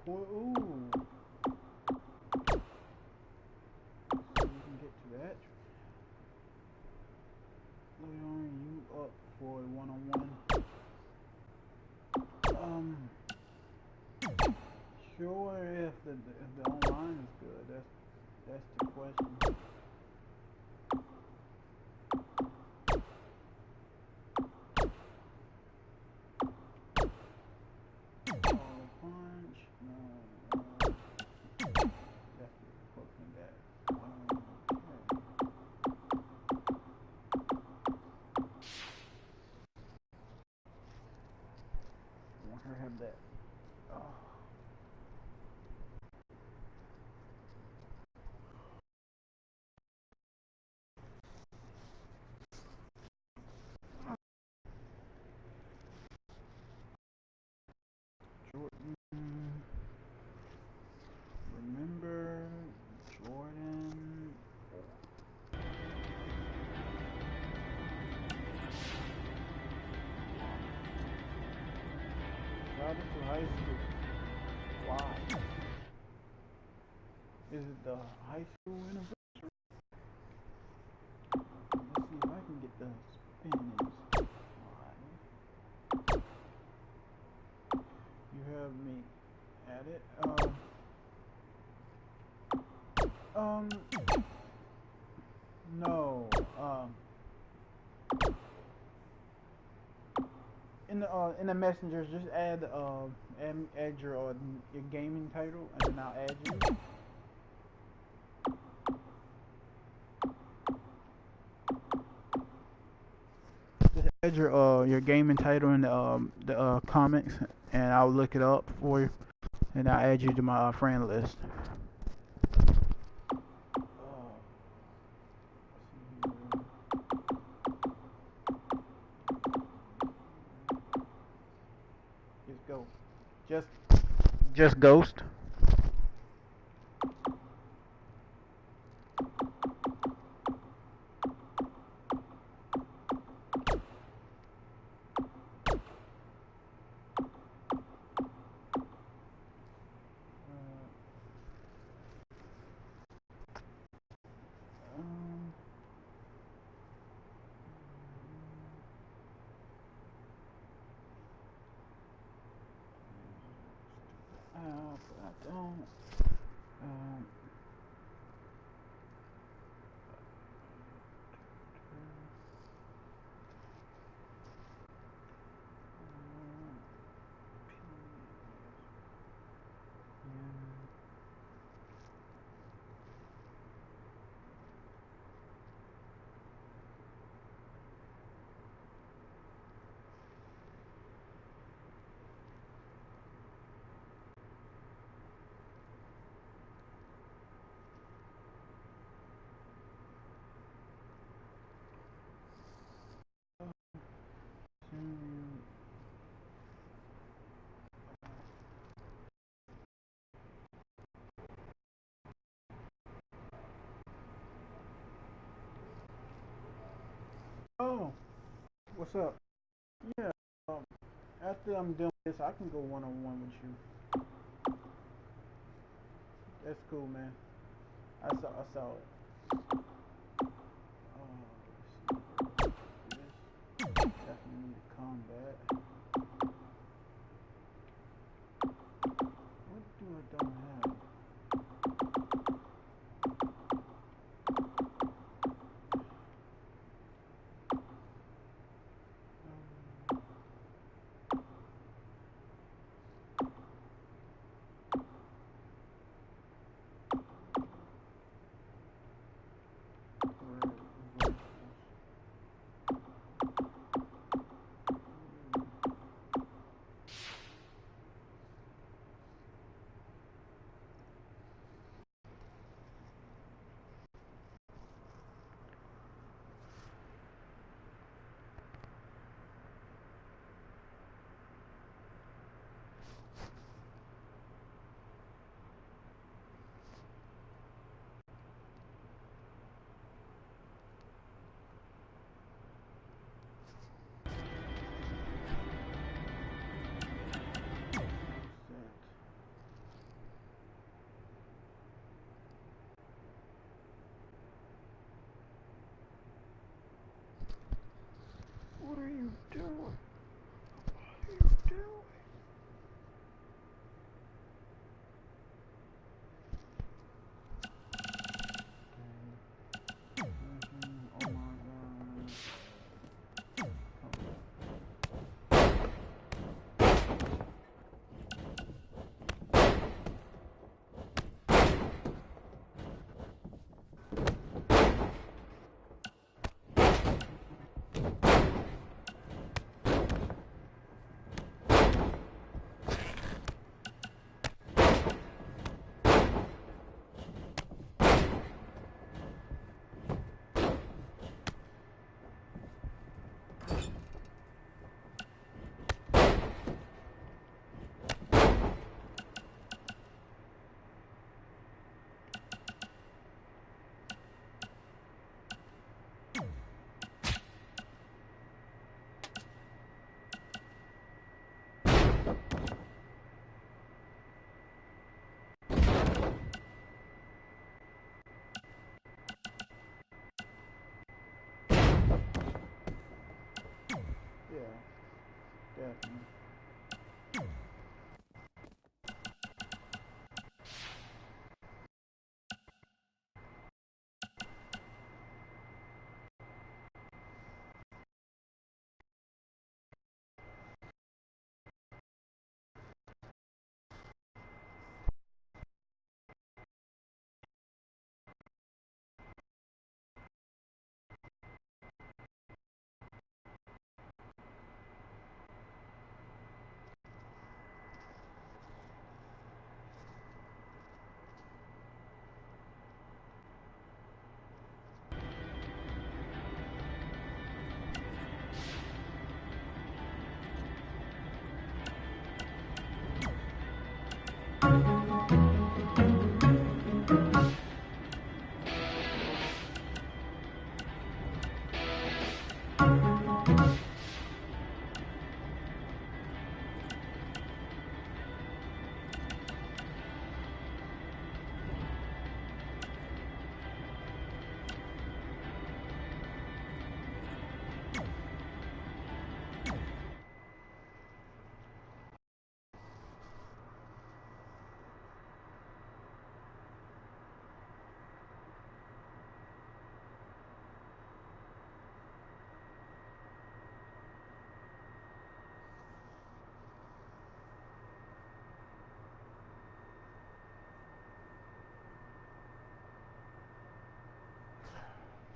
Ooh. So we can get to that. Leon, you up for a one-on-one? Sure, if the online is good. That's the question. Punch. No. Definitely cooking that. Okay. I want her to have that. Oh. Jordan. Remember Jordan. Got into high school. Why? Is it the high school anniversary? Let's see if I can get the Spanish. You have me at it. No. In the messengers, just add your gaming title, and then I'll add you. Just add your gaming title in the comments, and I'll look it up for you, and I'll add you to my friend list. Just go. Just ghost. What's up? Yeah. After I'm done with this, I can go one-on-one with you. That's cool, man. I saw it. Let's see. Definitely need to combat. What do I don't have? What are you doing? What are you doing? Oh my god. Yeah, definitely.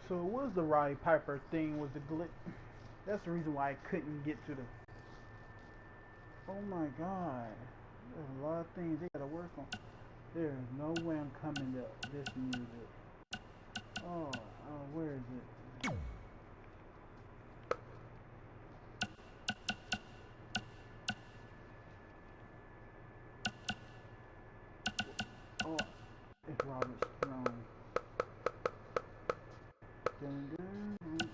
So it was the Roddy Piper thing was the glitch. That's the reason why I couldn't get to the. Oh my god. There's a lot of things they gotta work on. There's no way I'm coming to this music. Oh, where is it? Oh, it's Robert's Throne. Dun, dun, dun.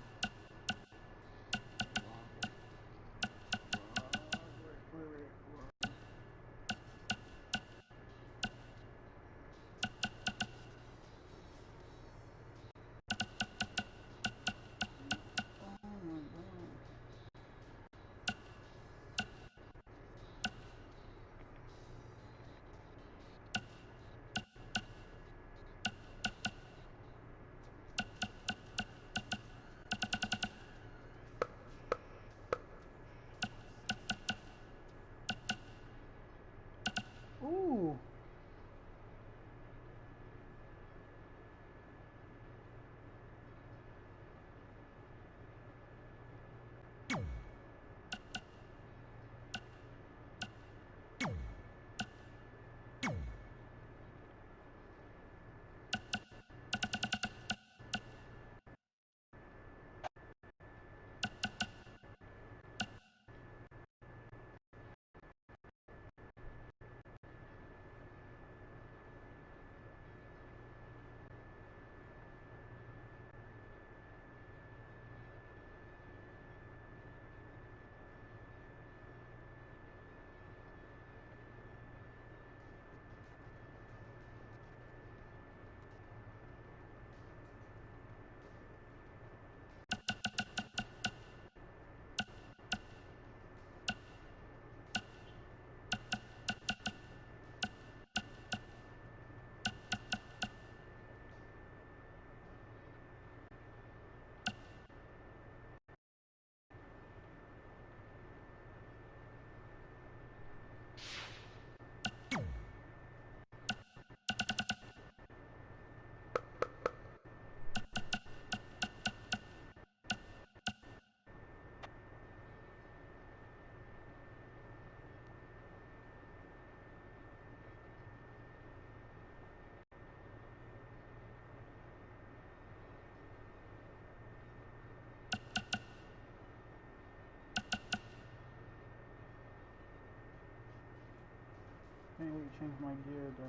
need to change my gear though.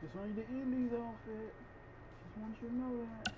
This ain't the Indies outfit. Just want you to know that.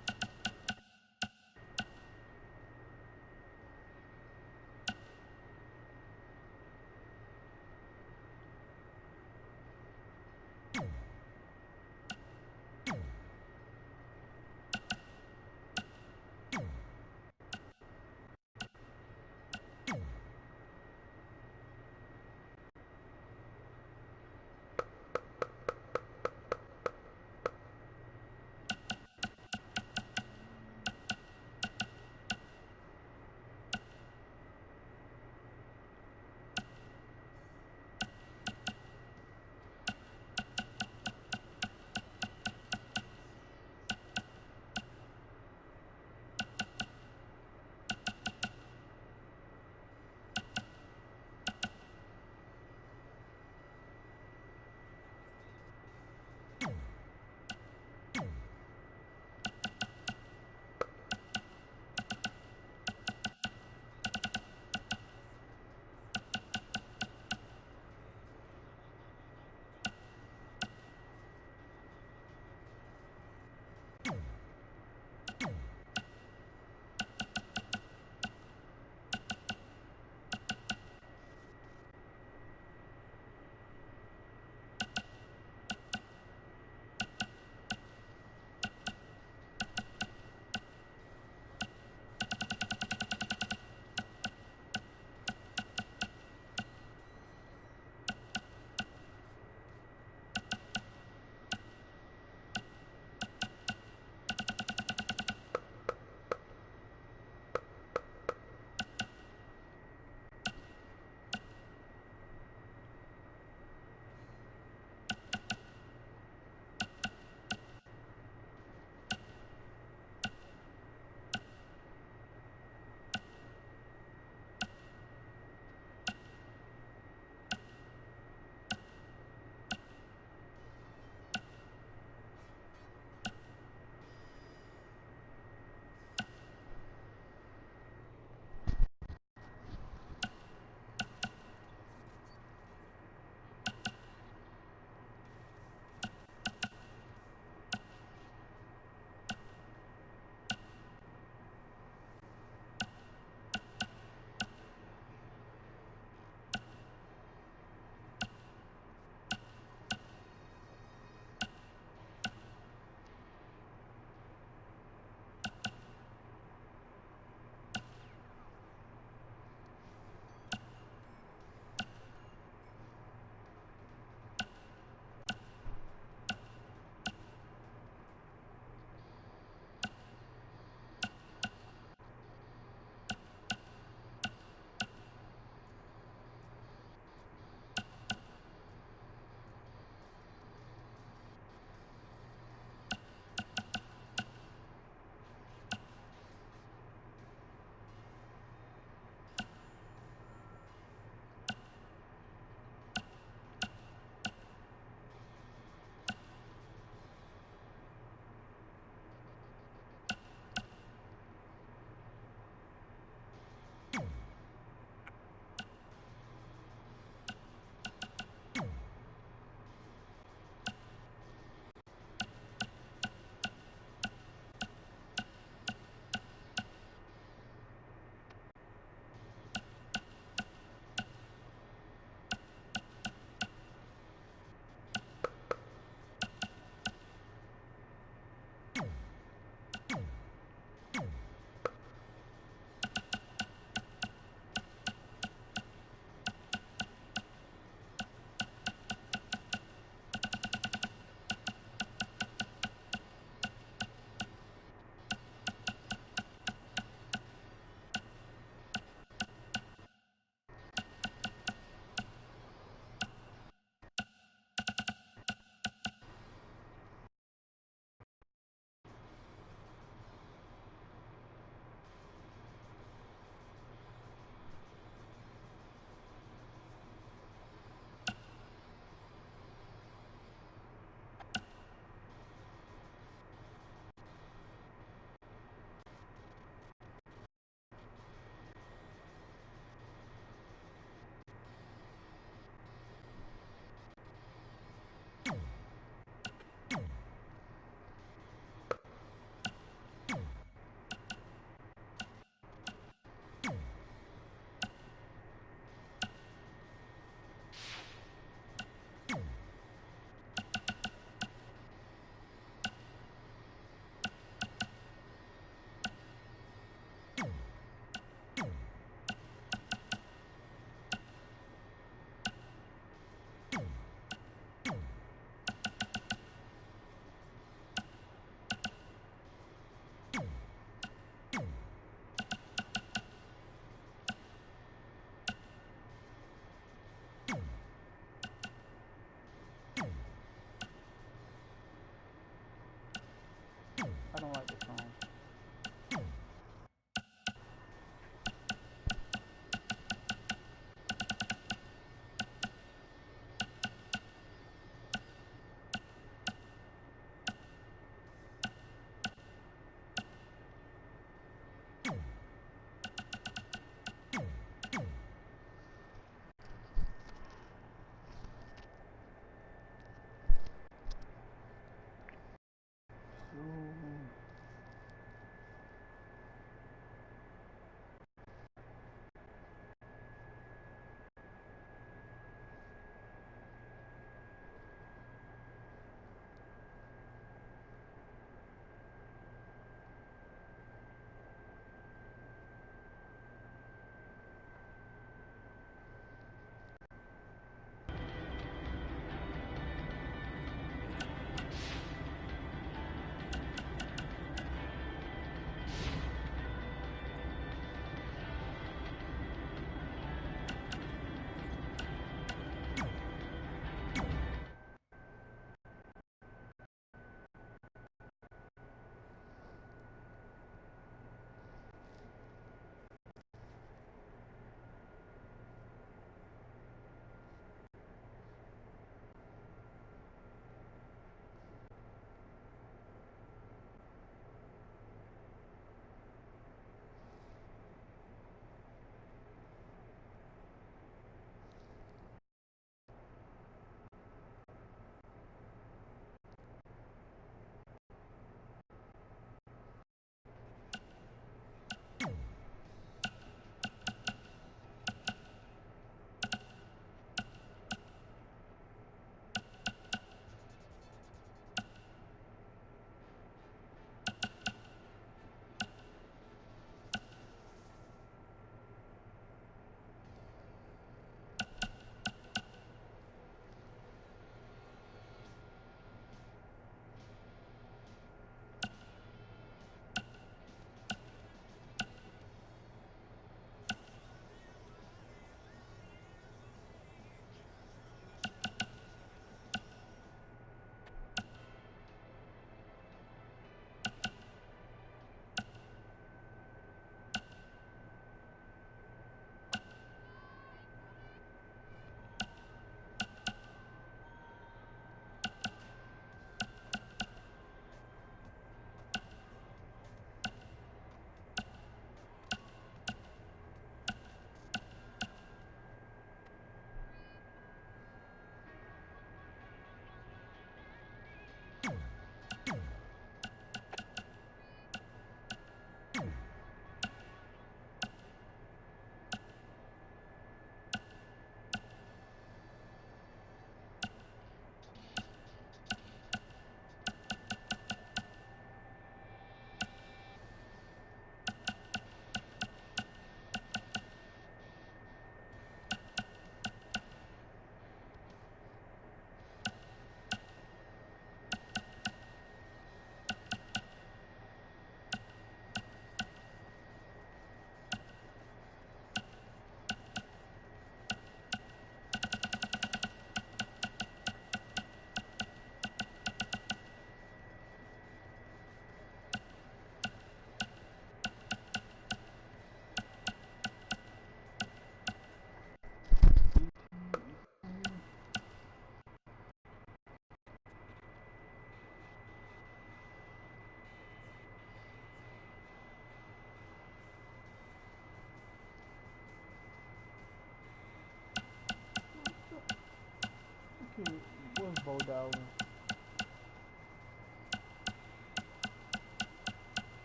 $4.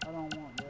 I don't want that.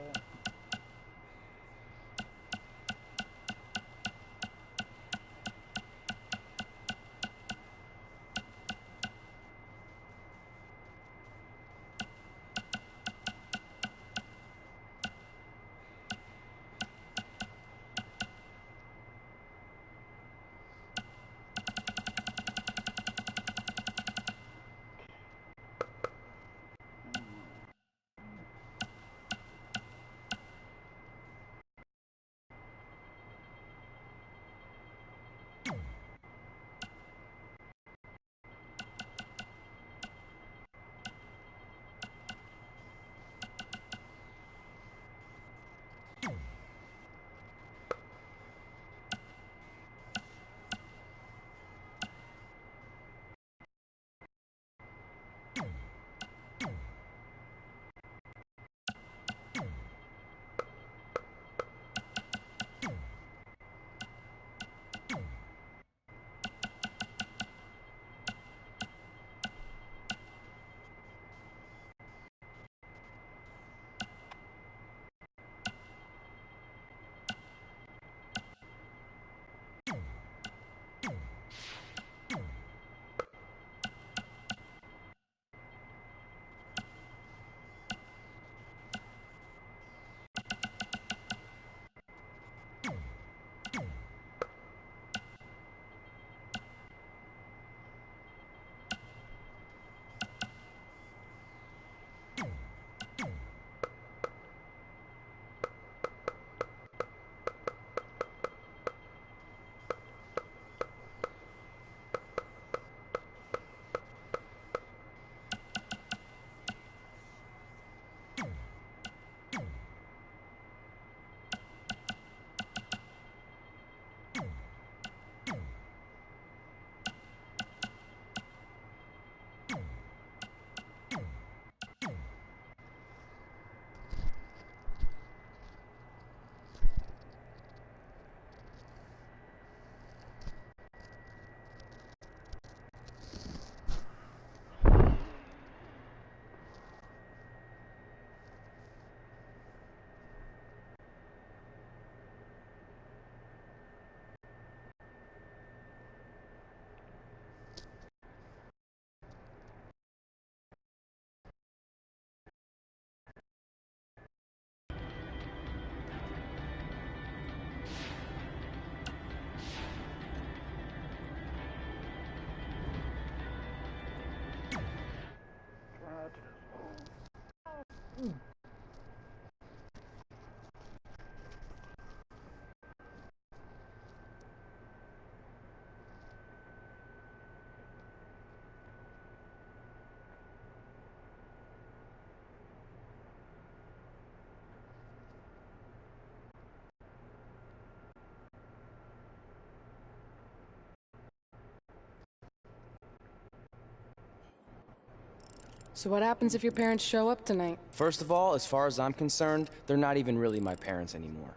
So what happens if your parents show up tonight? First of all, as far as I'm concerned, they're not even really my parents anymore.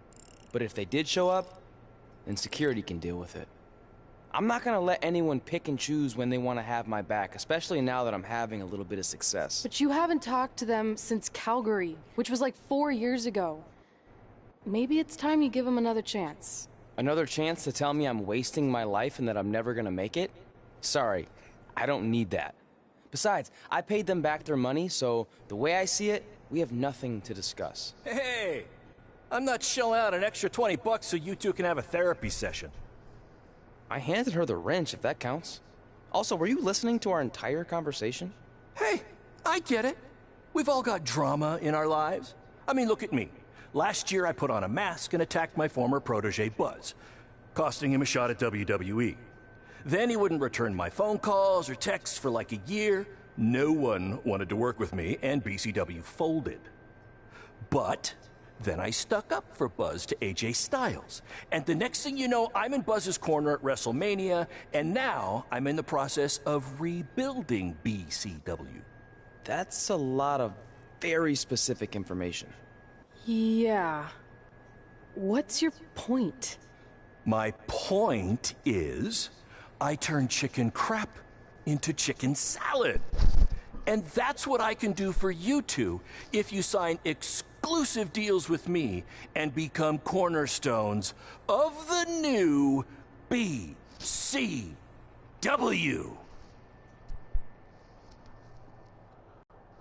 But if they did show up, then security can deal with it. I'm not gonna let anyone pick and choose when they want to have my back, especially now that I'm having a little bit of success. But you haven't talked to them since Calgary, which was like 4 years ago. Maybe it's time you give them another chance. Another chance to tell me I'm wasting my life and that I'm never gonna make it? Sorry, I don't need that. Besides, I paid them back their money, so the way I see it, we have nothing to discuss. Hey, I'm not shelling out an extra $20 so you two can have a therapy session. I handed her the wrench, if that counts. Also, were you listening to our entire conversation? Hey, I get it. We've all got drama in our lives. I mean, look at me. Last year, I put on a mask and attacked my former protege, Buzz, costing him a shot at WWE. Then he wouldn't return my phone calls or texts for like a year. No one wanted to work with me, and BCW folded. But then I stuck up for Buzz to AJ Styles. And the next thing you know, I'm in Buzz's corner at WrestleMania, and now I'm in the process of rebuilding BCW. That's a lot of very specific information. Yeah. What's your point? My point is, I turned chicken crap into chicken salad. And that's what I can do for you two if you sign exclusive deals with me and become cornerstones of the new BCW.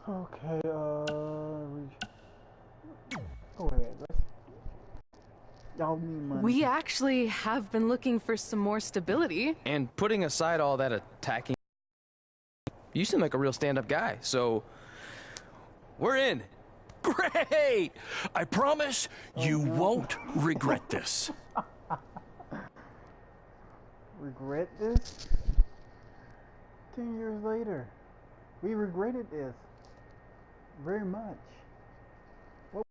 Okay, go ahead. Y'all need money. We actually have been looking for some more stability. And putting aside all that attacking, you seem like a real stand-up guy, so we're in. Great! I promise you won't regret this. Regret this? 10 years later, we regretted this very much. What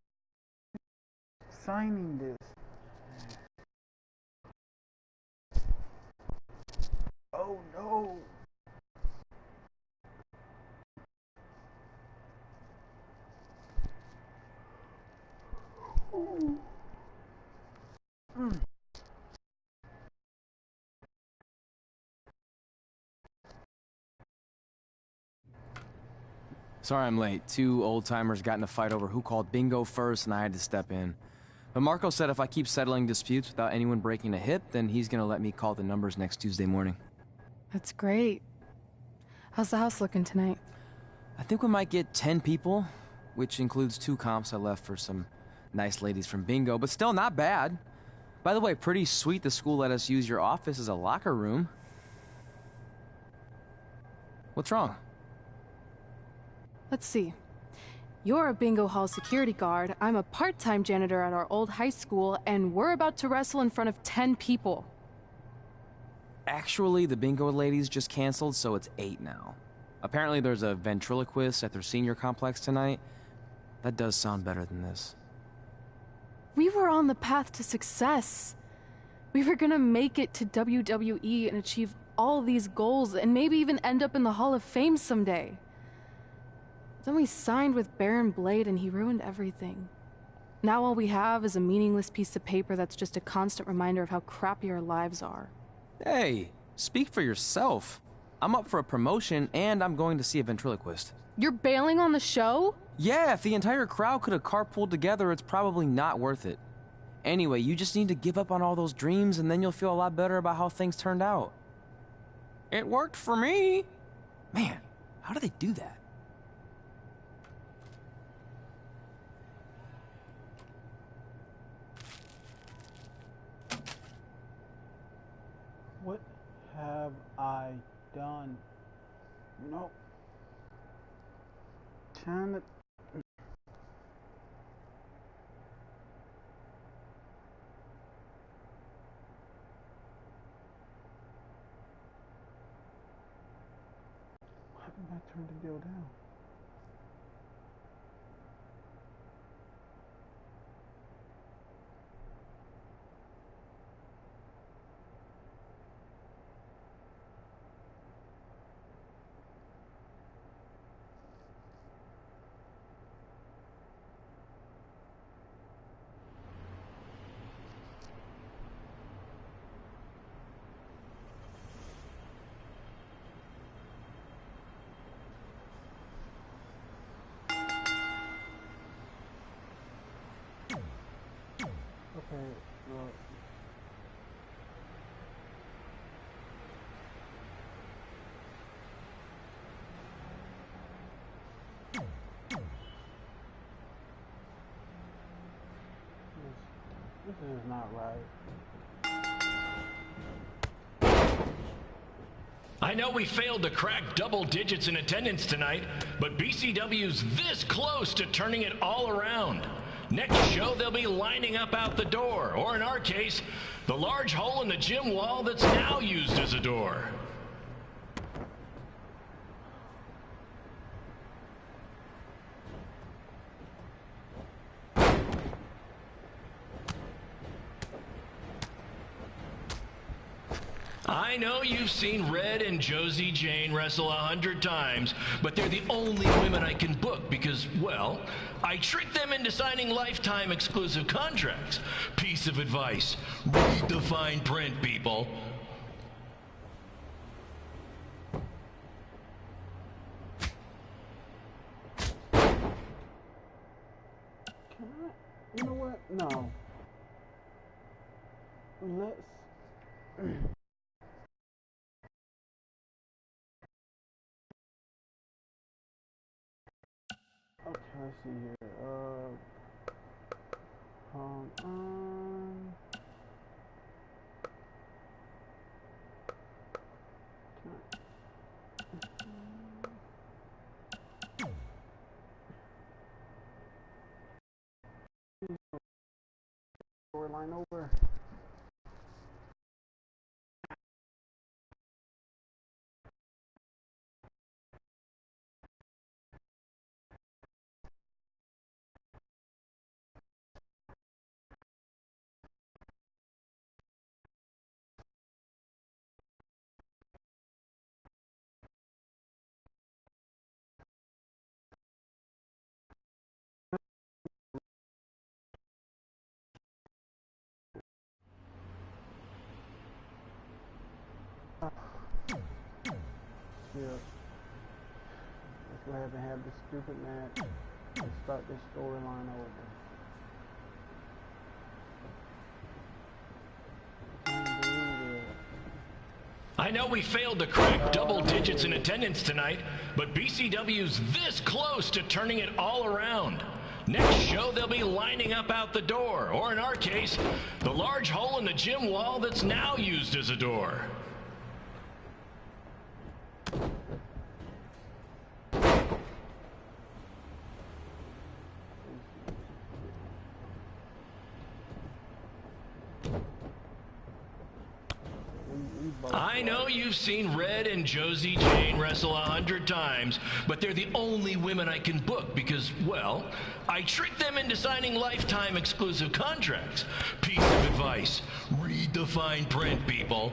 signing this? Oh no! Ooh. Sorry I'm late. Two old-timers got in a fight over who called bingo first, and I had to step in. But Marco said if I keep settling disputes without anyone breaking a hip, then he's gonna let me call the numbers next Tuesday morning. That's great. How's the house looking tonight? I think we might get 10 people, which includes 2 comps I left for some nice ladies from bingo, but still not bad. By the way, pretty sweet the school let us use your office as a locker room. What's wrong? Let's see. You're a bingo hall security guard, I'm a part-time janitor at our old high school, and we're about to wrestle in front of 10 people. Actually, the bingo ladies just canceled, so it's 8 now. Apparently there's a ventriloquist at their senior complex tonight. That does sound better than this. We were on the path to success. We were gonna make it to WWE and achieve all these goals and maybe even end up in the Hall of Fame someday. Then we signed with Baron Blade and he ruined everything. Now all we have is a meaningless piece of paper that's just a constant reminder of how crappy our lives are. Hey, speak for yourself. I'm up for a promotion and I'm going to see a ventriloquist. You're bailing on the show? Yeah, if the entire crowd could have carpooled together, it's probably not worth it. Anyway, you just need to give up on all those dreams and then you'll feel a lot better about how things turned out. It worked for me. Man, how do they do that? What have I done? Nope. Trying to... Why did I turn the deal down? Okay, look. This is not right. I know we failed to crack double digits in attendance tonight, but BCW's this close to turning it all around. Next show, they'll be lining up out the door, or in our case, the large hole in the gym wall that's now used as a door. I know you've seen Red and Josie Jane wrestle 100 times, but they're the only women I can book because, well, I tricked them into signing lifetime exclusive contracts. Piece of advice: read the fine print, people. Can I? You know what? No. Let's. Okay, let's see here. Hold on. Storyline over. Yeah. Let's go ahead and have this stupid match. Let's start this storyline over. I know we failed to crack double digits in attendance tonight, but BCW's this close to turning it all around. Next show, they'll be lining up out the door, or in our case, the large hole in the gym wall that's now used as a door. I know you've seen Red and Josie Jane wrestle 100 times, but they're the only women I can book because, well, I tricked them into signing lifetime exclusive contracts. Piece of advice, read the fine print, people.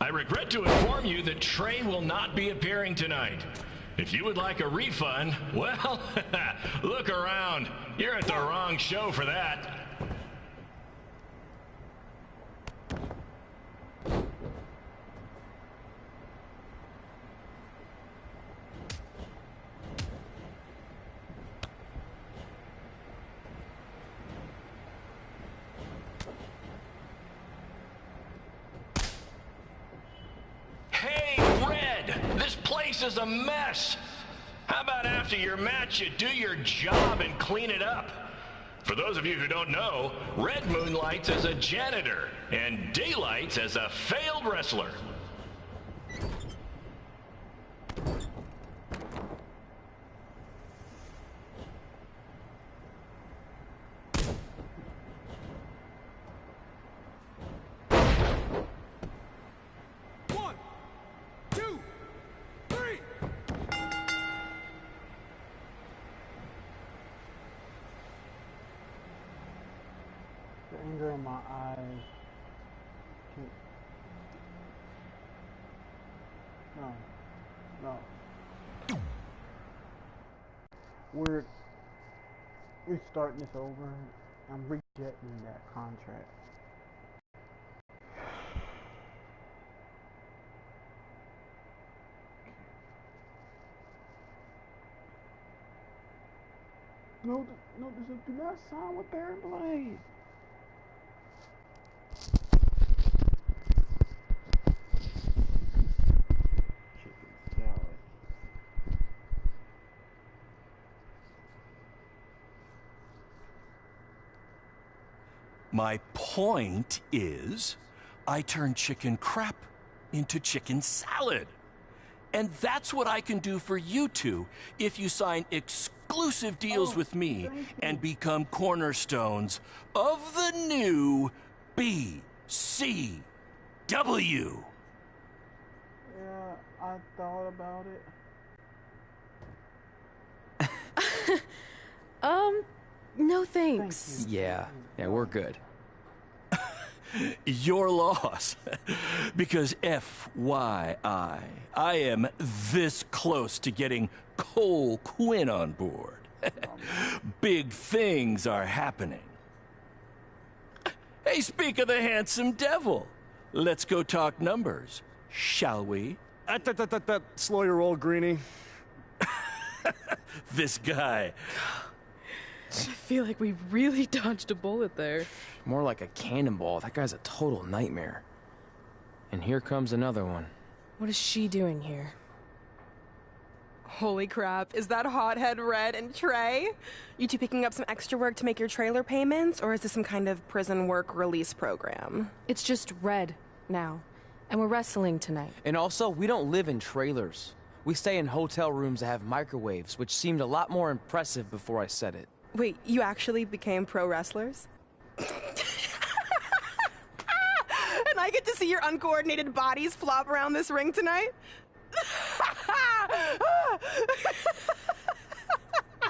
I regret to inform you that Trey will not be appearing tonight. If you would like a refund, well, look around. You're at the wrong show for that. Is a mess. How about after your match you do your job and clean it up? For those of you who don't know, Red moonlights as a janitor and Daylights as a failed wrestler. Anger in my eyes. No. We're starting this over. I'm rejecting that contract. No, this do not sign with Baron Blade. My point is, I turn chicken crap into chicken salad. And that's what I can do for you two if you sign exclusive deals with me and become cornerstones of the new BCW. Yeah, I thought about it. No thanks. Yeah, we're good. Your loss. Because FYI, I am this close to getting Cole Quinn on board. Big things are happening. Hey, speak of the handsome devil. Let's go talk numbers, shall we? Slow your roll, Greenie. This guy. I feel like we really dodged a bullet there. More like a cannonball. That guy's a total nightmare. And here comes another one. What is she doing here? Holy crap, is that hothead Red and Trey? You two picking up some extra work to make your trailer payments, or is this some kind of prison work release program? It's just Red now, and we're wrestling tonight. And also, we don't live in trailers. We stay in hotel rooms that have microwaves, which seemed a lot more impressive before I said it. Wait, you actually became pro wrestlers? And I get to see your uncoordinated bodies flop around this ring tonight?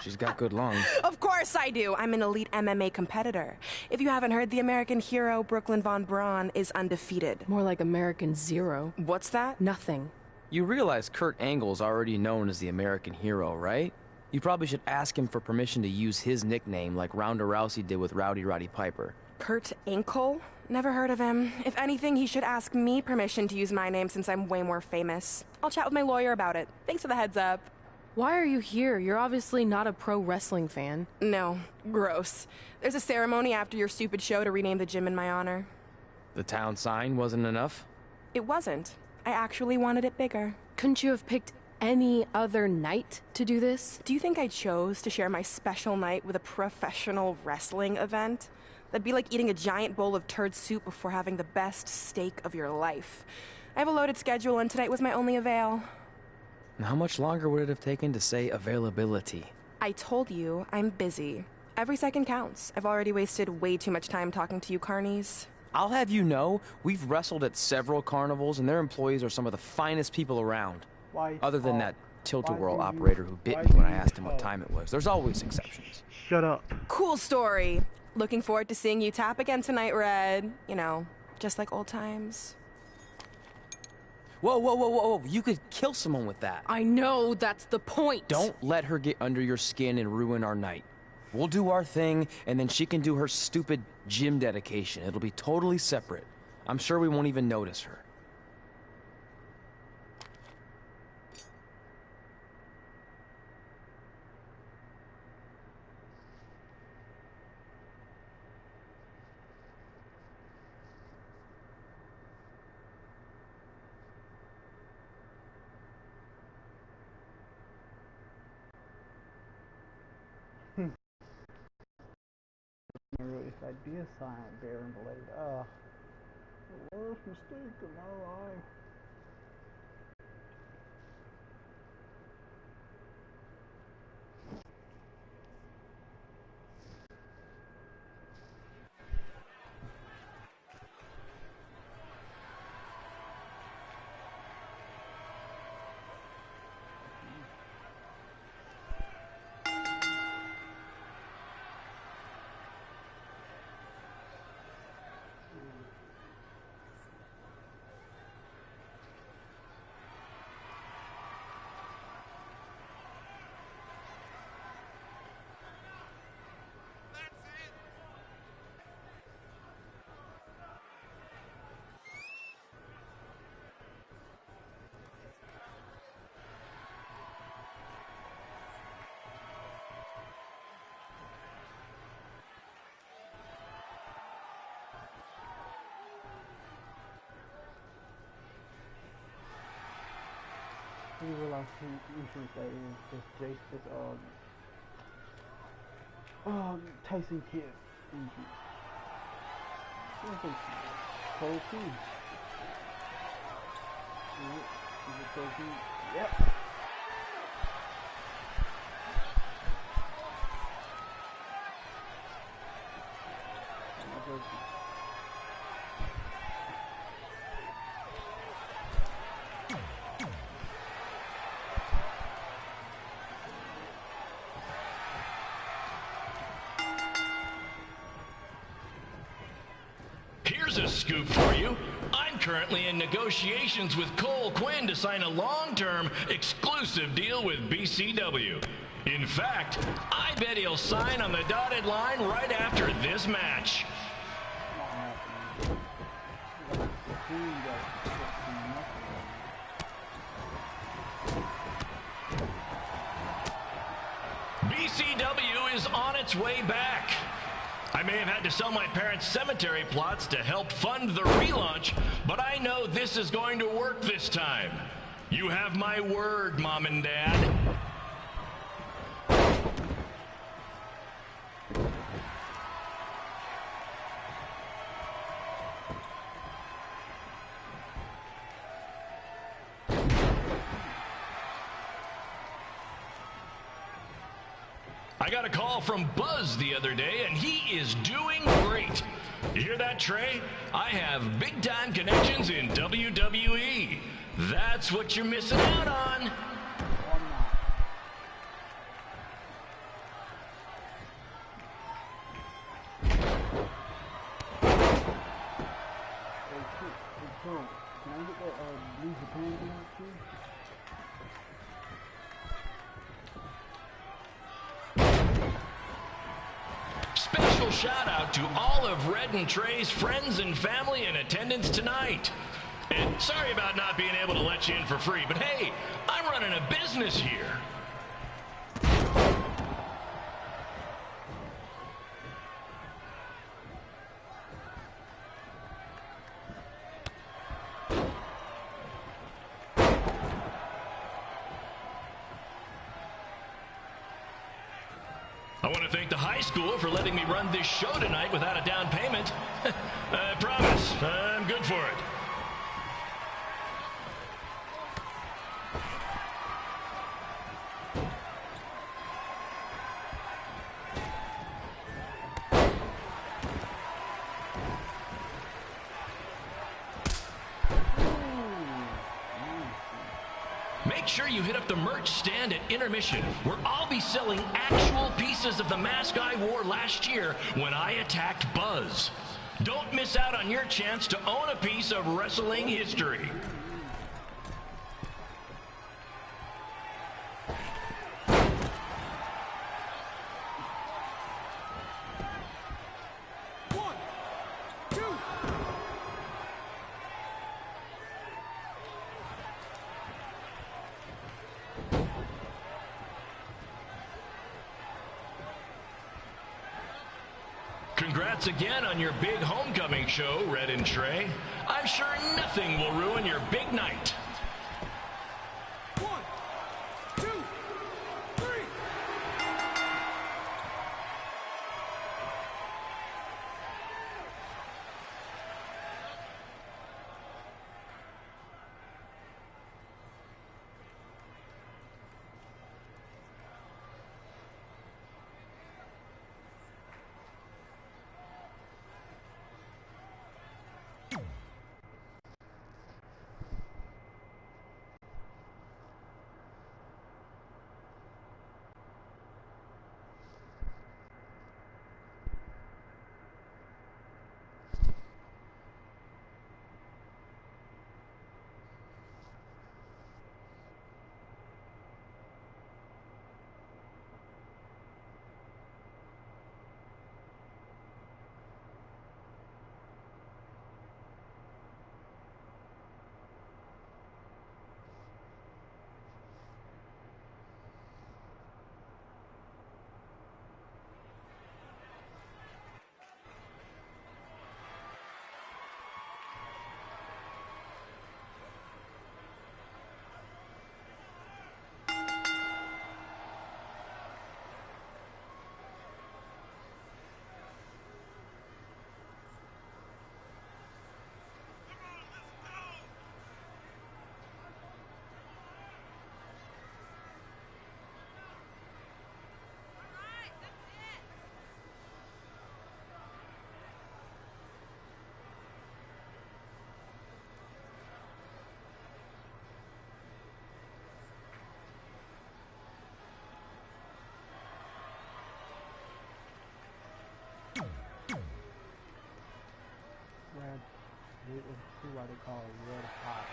She's got good lungs. Of course I do. I'm an elite MMA competitor. If you haven't heard, the American hero, Brooklyn Von Braun, is undefeated. More like American Zero. What's that? Nothing. You realize Kurt Angle's already known as the American hero, right? You probably should ask him for permission to use his nickname like Ronda Rousey did with Roddy Piper. Kurt Angle? Never heard of him. If anything, he should ask me permission to use my name since I'm way more famous. I'll chat with my lawyer about it. Thanks for the heads up. Why are you here? You're obviously not a pro wrestling fan. No. Gross. There's a ceremony after your stupid show to rename the gym in my honor. The town sign wasn't enough? It wasn't. I actually wanted it bigger. Couldn't you have picked any other night to do this? Do you think I chose to share my special night with a professional wrestling event? That'd be like eating a giant bowl of turd soup before having the best steak of your life. I have a loaded schedule, and tonight was my only avail. And how much longer would it have taken to say availability? I told you, I'm busy. Every second counts. I've already wasted way too much time talking to you carnies. I'll have you know, we've wrestled at several carnivals, and their employees are some of the finest people around. Other than that tilt-a-whirl operator who bit me when I asked him what time it was. There's always exceptions. Shut up. Cool story. Looking forward to seeing you tap again tonight, Red. You know, just like old times. Whoa. You could kill someone with that. I know, that's the point. Don't let her get under your skin and ruin our night. We'll do our thing, and then she can do her stupid gym dedication. It'll be totally separate. I'm sure we won't even notice her. If I did sign Baron Blade, the worst mistake of my life. You realize you should say this Tyson Kidd entrance. Cole Key. Is it Cole Key? Yep. Here's a scoop for you. I'm currently in negotiations with Cole Quinn to sign a long-term, exclusive deal with BCW. In fact, I bet he'll sign on the dotted line right after this match. BCW is on its way back. I may have had to sell my parents' cemetery plots to help fund the relaunch, but I know this is going to work this time. You have my word, Mom and Dad. I got a call from Buzz the other day, and he is doing great. You hear that, Trey? I have big-time connections in WWE. That's what you're missing out on. Special shout out to all of Red and Trey's friends and family in attendance tonight. And sorry about not being able to let you in for free, but hey, I'm running a business here. I want to thank the high school for letting me run this show tonight without a down payment. I promise, I'm good for it. Make sure you hit up the merch stand at intermission, where I'll be selling actual pieces of the mask I wore last year when I attacked Buzz. Don't miss out on your chance to own a piece of wrestling history. Congrats again on your big homecoming show, Red and Trey. I'm sure nothing will ruin your big night. 1, 2, 3. Red, see why they call it red hot.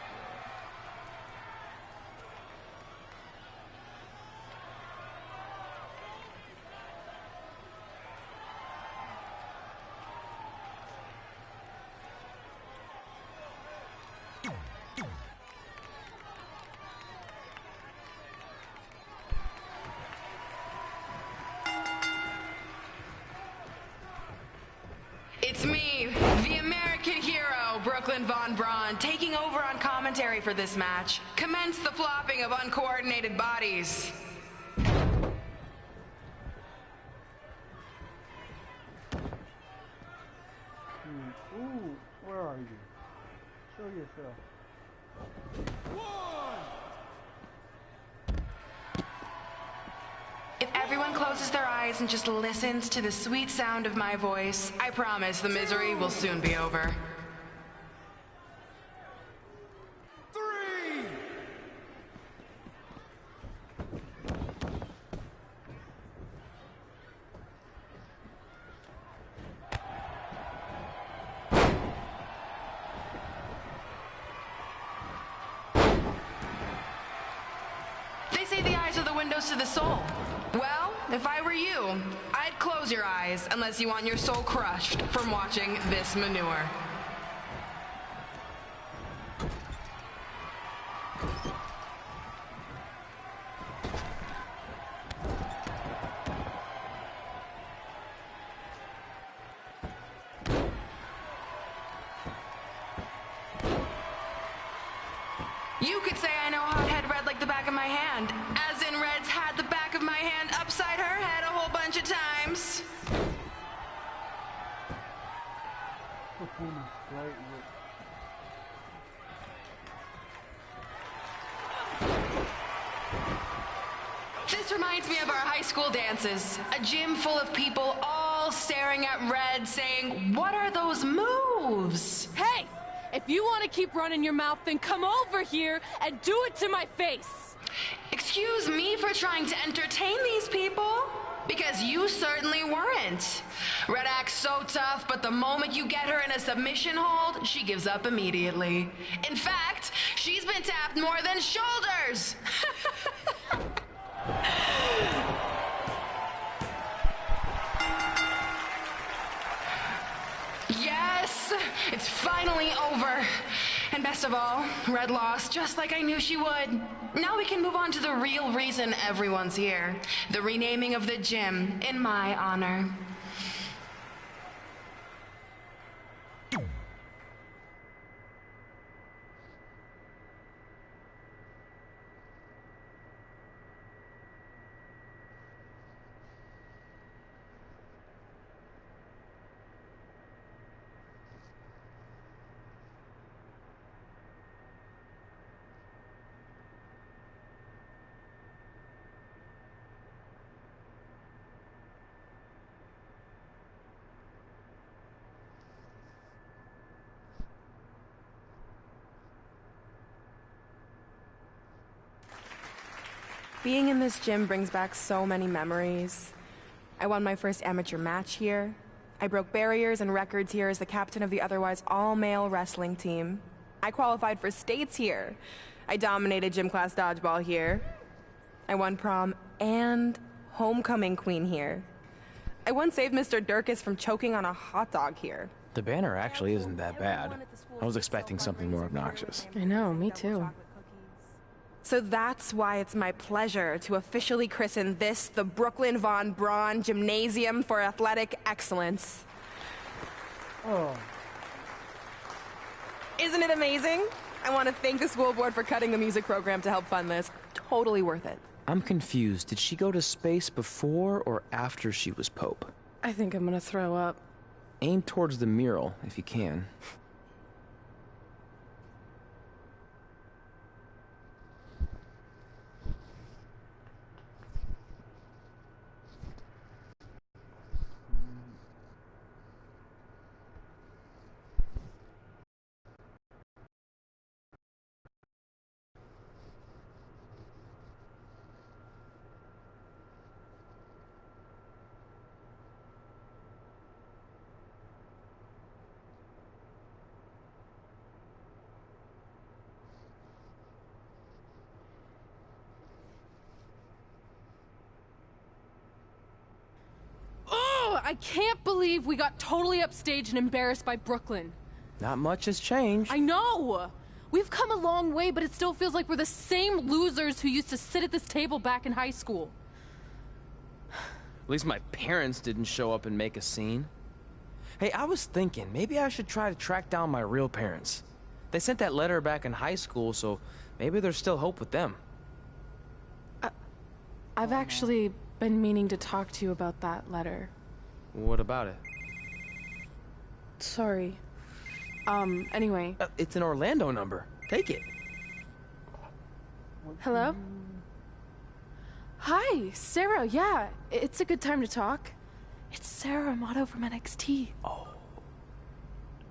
me, the American hero, Brooklyn Von Braun, taking over on commentary for this match. Commence the flopping of uncoordinated bodies. Ooh, where are you? Show yourself. If everyone closes their eyes and just listens to the sweet sound of my voice, I promise the misery will soon be over. They say the eyes are the windows to the soul. Well, if I were you, I'd close your eyes unless you want your soul crushed from watching this manure. You could say I know Hothead Red like the back of my hand, as in Red's had the back of my hand upside her head a whole bunch of times. This reminds me of our high school dances. A gym full of people all staring at Red saying, "What are those moves?" Hey! If you want to keep running your mouth, then come over here and do it to my face. Excuse me for trying to entertain these people? Because you certainly weren't. Red acts so tough, but the moment you get her in a submission hold, she gives up immediately. In fact, she's been tapped more than shoulders. Yes, it's finally over. And best of all, Red lost just like I knew she would. Now we can move on to the real reason everyone's here. The renaming of the gym in my honor. Being in this gym brings back so many memories. I won my first amateur match here. I broke barriers and records here as the captain of the otherwise all-male wrestling team. I qualified for states here. I dominated gym class dodgeball here. I won prom and homecoming queen here. I once saved Mr. Durkis from choking on a hot dog here. The banner actually isn't that bad. I was expecting something more obnoxious. I know, me too. So that's why it's my pleasure to officially christen this the Brooklyn Von Braun Gymnasium for Athletic Excellence. Oh. Isn't it amazing? I want to thank the school board for cutting the music program to help fund this. Totally worth it. I'm confused. Did she go to space before or after she was Pope? I think I'm gonna throw up. Aim towards the mural, if you can. I can't believe we got totally upstaged and embarrassed by Brooklyn. Not much has changed. I know! We've come a long way, but it still feels like we're the same losers who used to sit at this table back in high school. At least my parents didn't show up and make a scene. Hey, I was thinking, maybe I should try to track down my real parents. They sent that letter back in high school, so maybe there's still hope with them. I've actually been meaning to talk to you about that letter. What about it? Sorry. Anyway. It's an Orlando number. Take it. Hello? Hi, Sarah. Yeah, it's a good time to talk. It's Sarah Amato from NXT. Oh.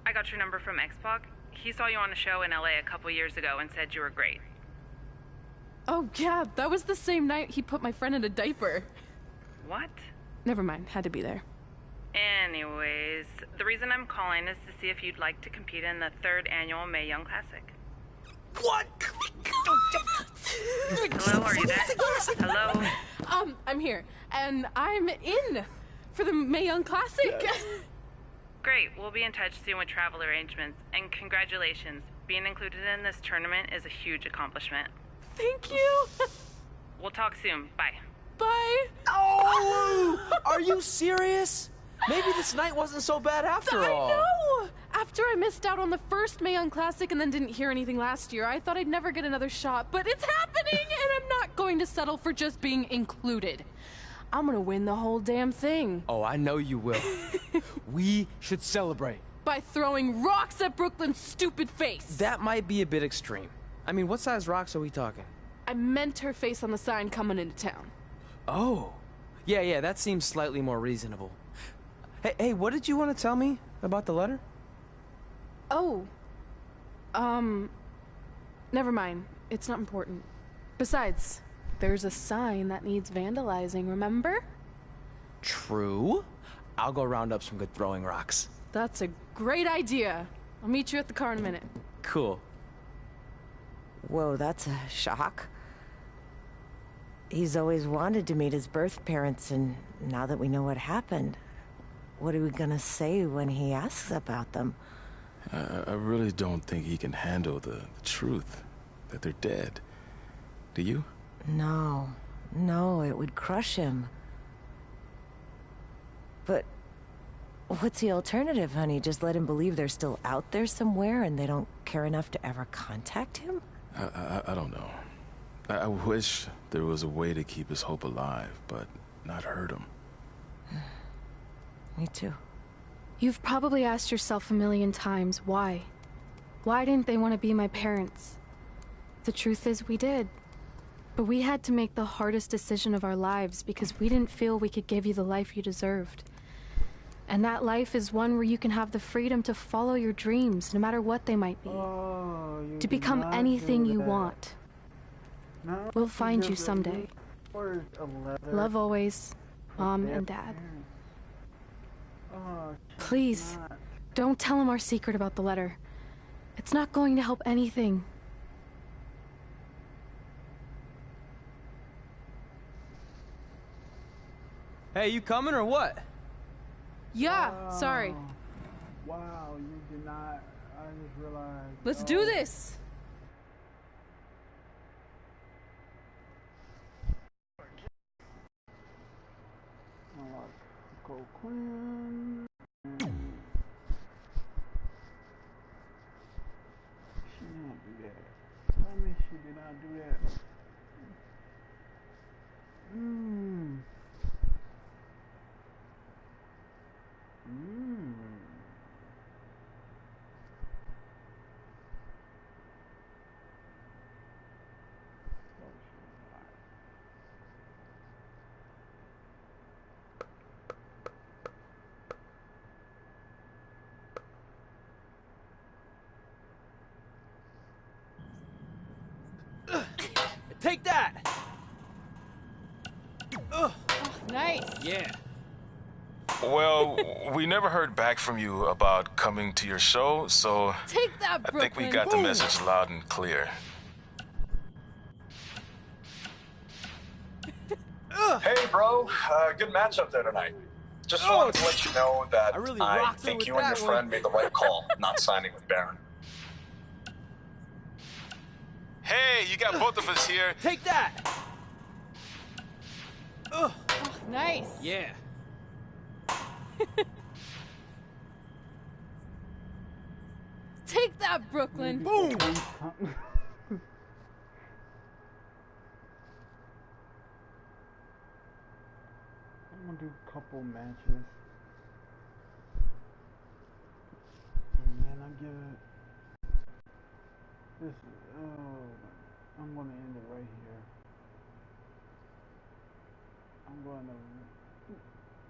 I got your number from X-Pac. He saw you on a show in LA a couple years ago and said you were great. Oh, yeah, that was the same night he put my friend in a diaper. What? Never mind, had to be there. Anyways, the reason I'm calling is to see if you'd like to compete in the 3rd annual Mae Young Classic. What? Hello, are you there? Hello? I'm here, and I'm in for the Mae Young Classic. Great, we'll be in touch soon with travel arrangements, and congratulations. Being included in this tournament is a huge accomplishment. Thank you. We'll talk soon. Bye. Bye. Oh! Are you serious? Maybe this night wasn't so bad after all. I know! After I missed out on the first Mae Young Classic and then didn't hear anything last year, I thought I'd never get another shot, but it's happening, and I'm not going to settle for just being included. I'm gonna win the whole damn thing. Oh, I know you will. We should celebrate. By throwing rocks at Brooklyn's stupid face. That might be a bit extreme. I mean, what size rocks are we talking? I meant her face on the sign coming into town. Oh. Yeah, that seems slightly more reasonable. Hey, what did you want to tell me about the letter? Oh. Never mind. It's not important. Besides, there's a sign that needs vandalizing, remember? True. I'll go round up some good throwing rocks. That's a great idea. I'll meet you at the car in a minute. Cool. Whoa, that's a shock. He's always wanted to meet his birth parents, and now that we know what happened, what are we gonna say when he asks about them? I really don't think he can handle the truth, that they're dead. Do you? No, it would crush him. But what's the alternative, honey? Just let him believe they're still out there somewhere and they don't care enough to ever contact him? I don't know. I wish there was a way to keep his hope alive, but not hurt him. Me too. You've probably asked yourself a million times, why? Why didn't they want to be my parents? The truth is, we did. But we had to make the hardest decision of our lives because we didn't feel we could give you the life you deserved. And that life is one where you can have the freedom to follow your dreams, no matter what they might be. To become anything you want. No, We'll find you someday. Love always, Mom and Dad. Please, don't tell him our secret about the letter. It's not going to help anything. Hey, you coming or what? Yeah, sorry. Wow, you did not. I just realized. Let's do this. Cole Quinn. She did not do that. Tell me she did not do that. Take that! Oh, nice. Yeah. Well, we never heard back from you about coming to your show, so take that, Brooklyn. I think we got the message loud and clear. Hey, bro. Good match up there tonight. Just wanted to let you know that I think you and your friend made the right call, not signing with Baron. Hey, you got both of us here. Take that! Oh, nice. Yeah. Take that, Brooklyn. Boom! I'm gonna do a couple matches. And then I give it this. Oh, I'm gonna end it right here. I'm gonna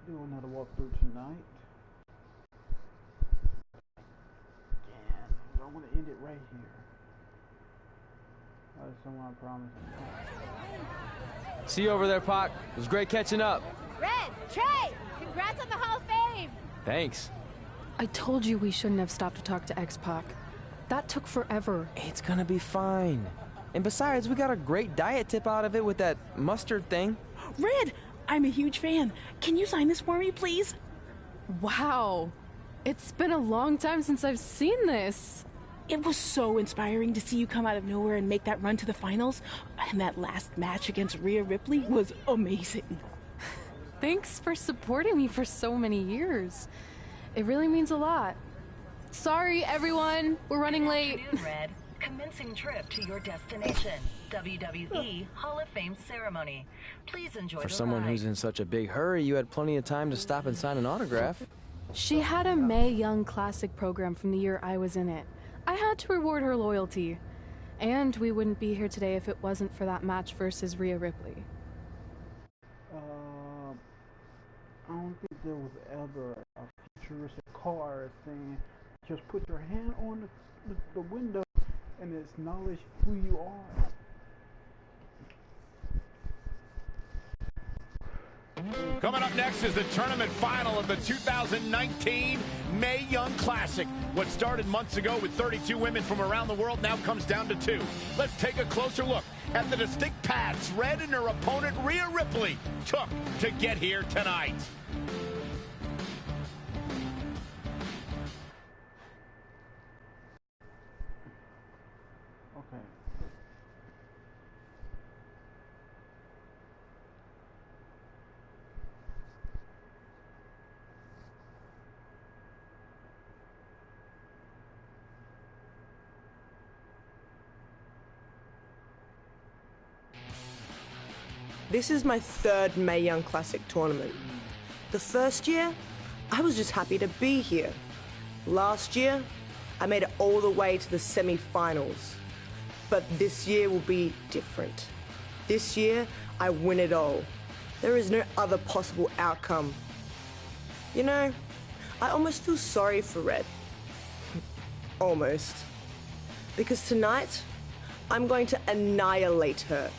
do another walkthrough tonight. And I'm gonna end it right here. That's someone I promise. See you over there, Pac. It was great catching up. Red, Trey, congrats on the Hall of Fame. Thanks. I told you we shouldn't have stopped to talk to X-Pac. That took forever. It's gonna be fine. And besides, we got a great diet tip out of it with that mustard thing. Red, I'm a huge fan. Can you sign this for me, please? Wow. It's been a long time since I've seen this. It was so inspiring to see you come out of nowhere and make that run to the finals. And that last match against Rhea Ripley was amazing. Thanks for supporting me for so many years. It really means a lot. Sorry, everyone. We're running late. Good afternoon, Red. Commencing trip to your destination. WWE Hall of Fame ceremony. Please enjoy For the someone ride. who's in such a big hurry, you had plenty of time to stop and sign an autograph. She had a Mae Young Classic program from the year I was in it. I had to reward her loyalty. And we wouldn't be here today if it wasn't for that match versus Rhea Ripley. I don't think there was ever a futuristic car thing. Just put your hand on the window and acknowledge who you are. Coming up next is the tournament final of the 2019 Mae Young Classic. What started months ago with 32 women from around the world now comes down to 2. Let's take a closer look at the distinct paths Red and her opponent Rhea Ripley took to get here tonight. Okay. This is my 3rd Mae Young Classic tournament. The first year, I was just happy to be here. Last year, I made it all the way to the semi-finals. But this year will be different. This year, I win it all. There is no other possible outcome. You know, I almost feel sorry for Red. Almost. Because tonight, I'm going to annihilate her.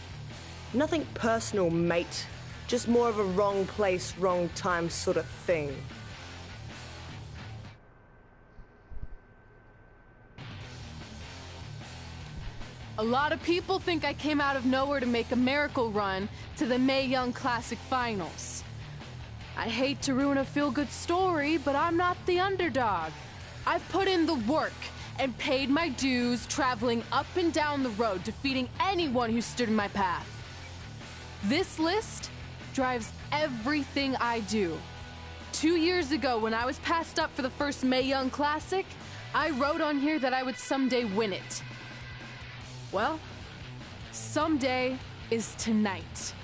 Nothing personal, mate. Just more of a wrong place, wrong time sort of thing. A lot of people think I came out of nowhere to make a miracle run to the Mae Young Classic Finals. I hate to ruin a feel-good story, but I'm not the underdog. I've put in the work and paid my dues traveling up and down the road, defeating anyone who stood in my path. This list drives everything I do. 2 years ago, when I was passed up for the first Mae Young Classic, I wrote on here that I would someday win it. Well, someday is tonight.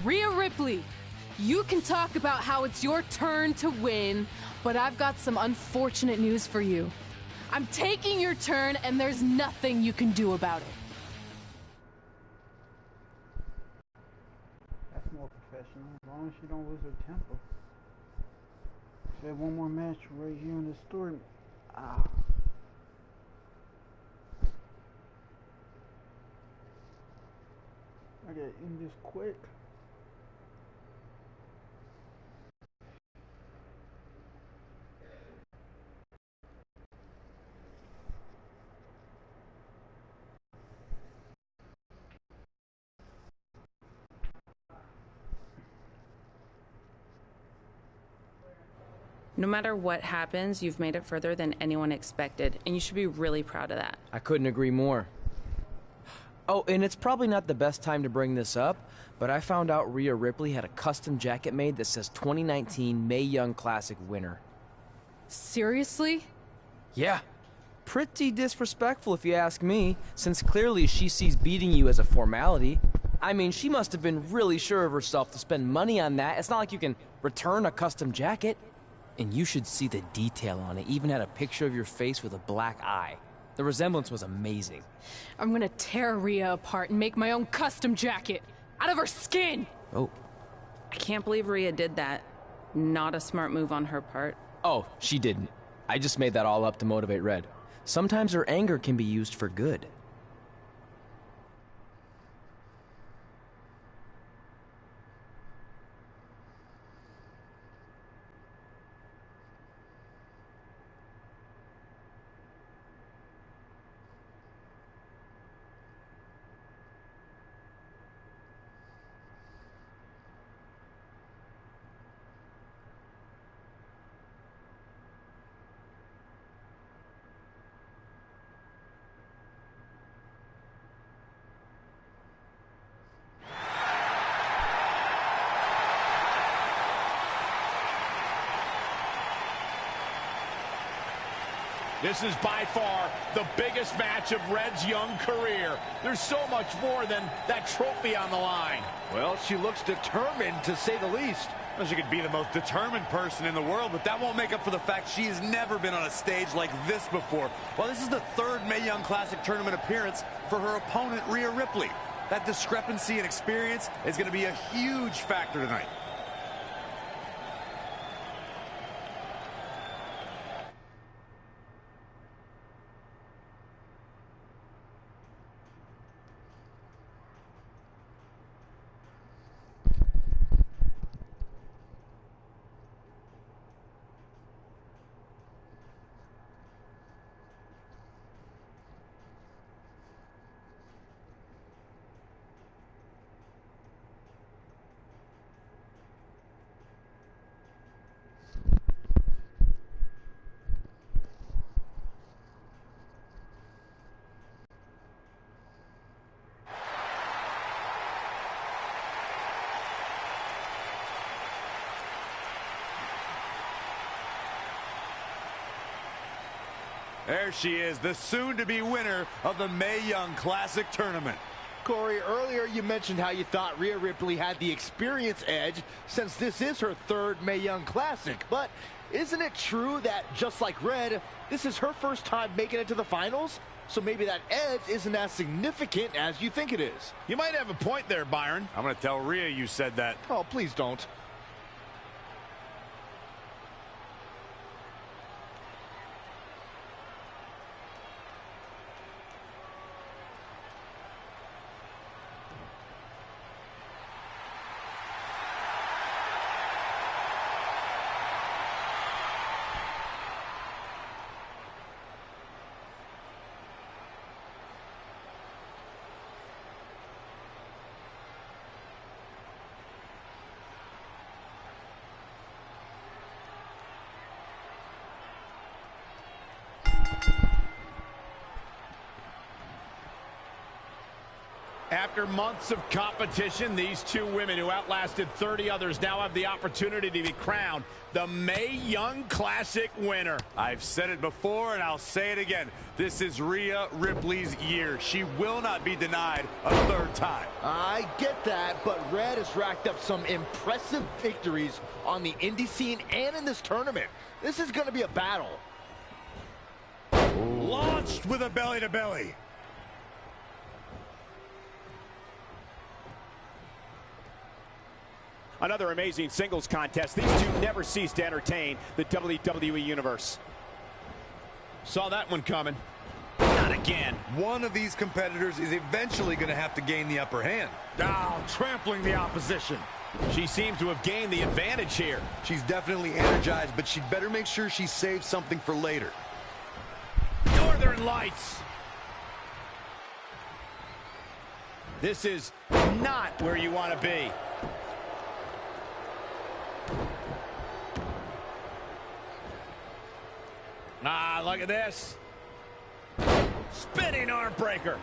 Rhea Ripley, you can talk about how it's your turn to win, but I've got some unfortunate news for you. I'm taking your turn, and there's nothing you can do about it. That's more professional, as long as she don't lose her temper. She had one more match right here in the story. I gotta end this quick. No matter what happens, you've made it further than anyone expected, and you should be really proud of that. I couldn't agree more. Oh, and it's probably not the best time to bring this up, but I found out Rhea Ripley had a custom jacket made that says 2019 Mae Young Classic winner. Seriously? Yeah. pretty disrespectful if you ask me, since clearly she sees beating you as a formality. I mean, she must have been really sure of herself to spend money on that. It's not like you can return a custom jacket. And you should see the detail on it. Even had a picture of your face with a black eye. The resemblance was amazing. I'm gonna tear Rhea apart and make my own custom jacket out of her skin! Oh. I can't believe Rhea did that. Not a smart move on her part. Oh, she didn't. I just made that all up to motivate Red. Sometimes her anger can be used for good. This is by far the biggest match of Red's young career. There's so much more than that trophy on the line. Well, she looks determined, to say the least. Well, she could be the most determined person in the world, but that won't make up for the fact she has never been on a stage like this before. Well, this is the third Mae Young Classic tournament appearance for her opponent, Rhea Ripley. That discrepancy in experience is going to be a huge factor tonight. There she is, the soon-to-be winner of the Mae Young Classic Tournament. Corey, earlier you mentioned how you thought Rhea Ripley had the experience edge since this is her third Mae Young Classic. But isn't it true that, just like Red, this is her first time making it to the finals? So maybe that edge isn't as significant as you think it is. You might have a point there, Byron. I'm going to tell Rhea you said that. Oh, please don't. After months of competition, these two women who outlasted 30 others now have the opportunity to be crowned the Mae Young Classic winner. I've said it before and I'll say it again. This is Rhea Ripley's year. She will not be denied a third time. I get that, but Red has racked up some impressive victories on the indie scene and in this tournament. This is going to be a battle. Launched with a belly-to-belly. Another amazing singles contest. These two never cease to entertain the WWE Universe. Saw that one coming. Not again. One of these competitors is eventually going to have to gain the upper hand. Oh, trampling the opposition. She seems to have gained the advantage here. She's definitely energized, but she'd better make sure she saves something for later. Northern Lights. This is not where you want to be. Ah, look at this. Spinning arm breaker.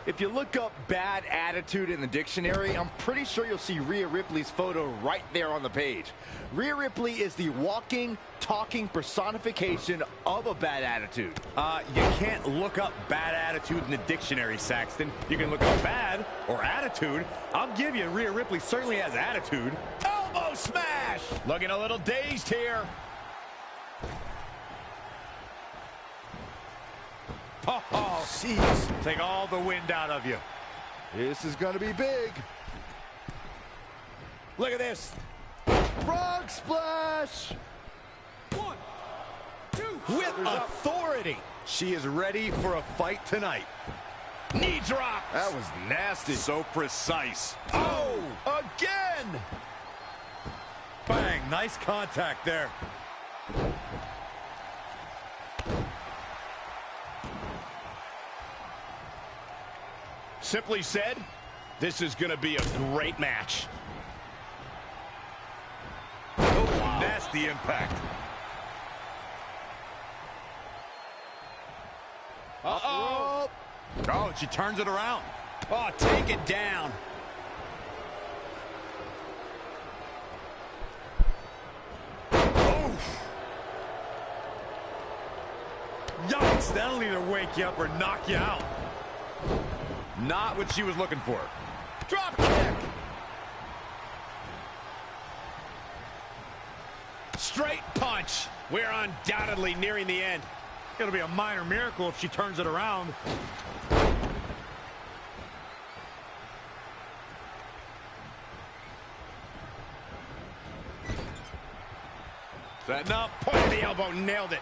If you look up bad attitude in the dictionary, I'm pretty sure you'll see Rhea Ripley's photo right there on the page. Rhea Ripley is the walking, talking personification of a bad attitude. You can't look up bad attitude in the dictionary, Saxton. You can look up bad or attitude. I'll give you Rhea Ripley certainly has attitude. Elbow smash! Looking a little dazed here. Oh, jeez. Take all the wind out of you. This is going to be big. Look at this. Frog splash! 1, 2. With authority. She is ready for a fight tonight. Knee drop. That was nasty. So precise. Oh, again. Bang, nice contact there. Simply said, this is going to be a great match. Oh, wow. Nasty impact. Uh-oh. Oh, she turns it around. Oh, take it down. Oof. Yikes, that'll either wake you up or knock you out. Not what she was looking for. Drop kick. Straight punch. We're undoubtedly nearing the end. It'll be a minor miracle if she turns it around. Setting up. Point of the elbow. Nailed it.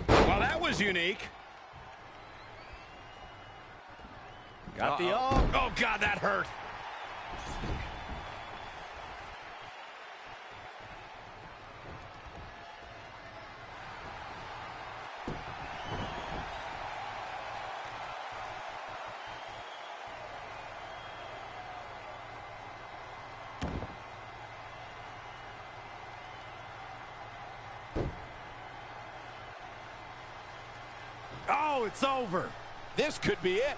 Well, that was unique. Got the oh. Oh, God, that hurt. Oh, it's over. This could be it.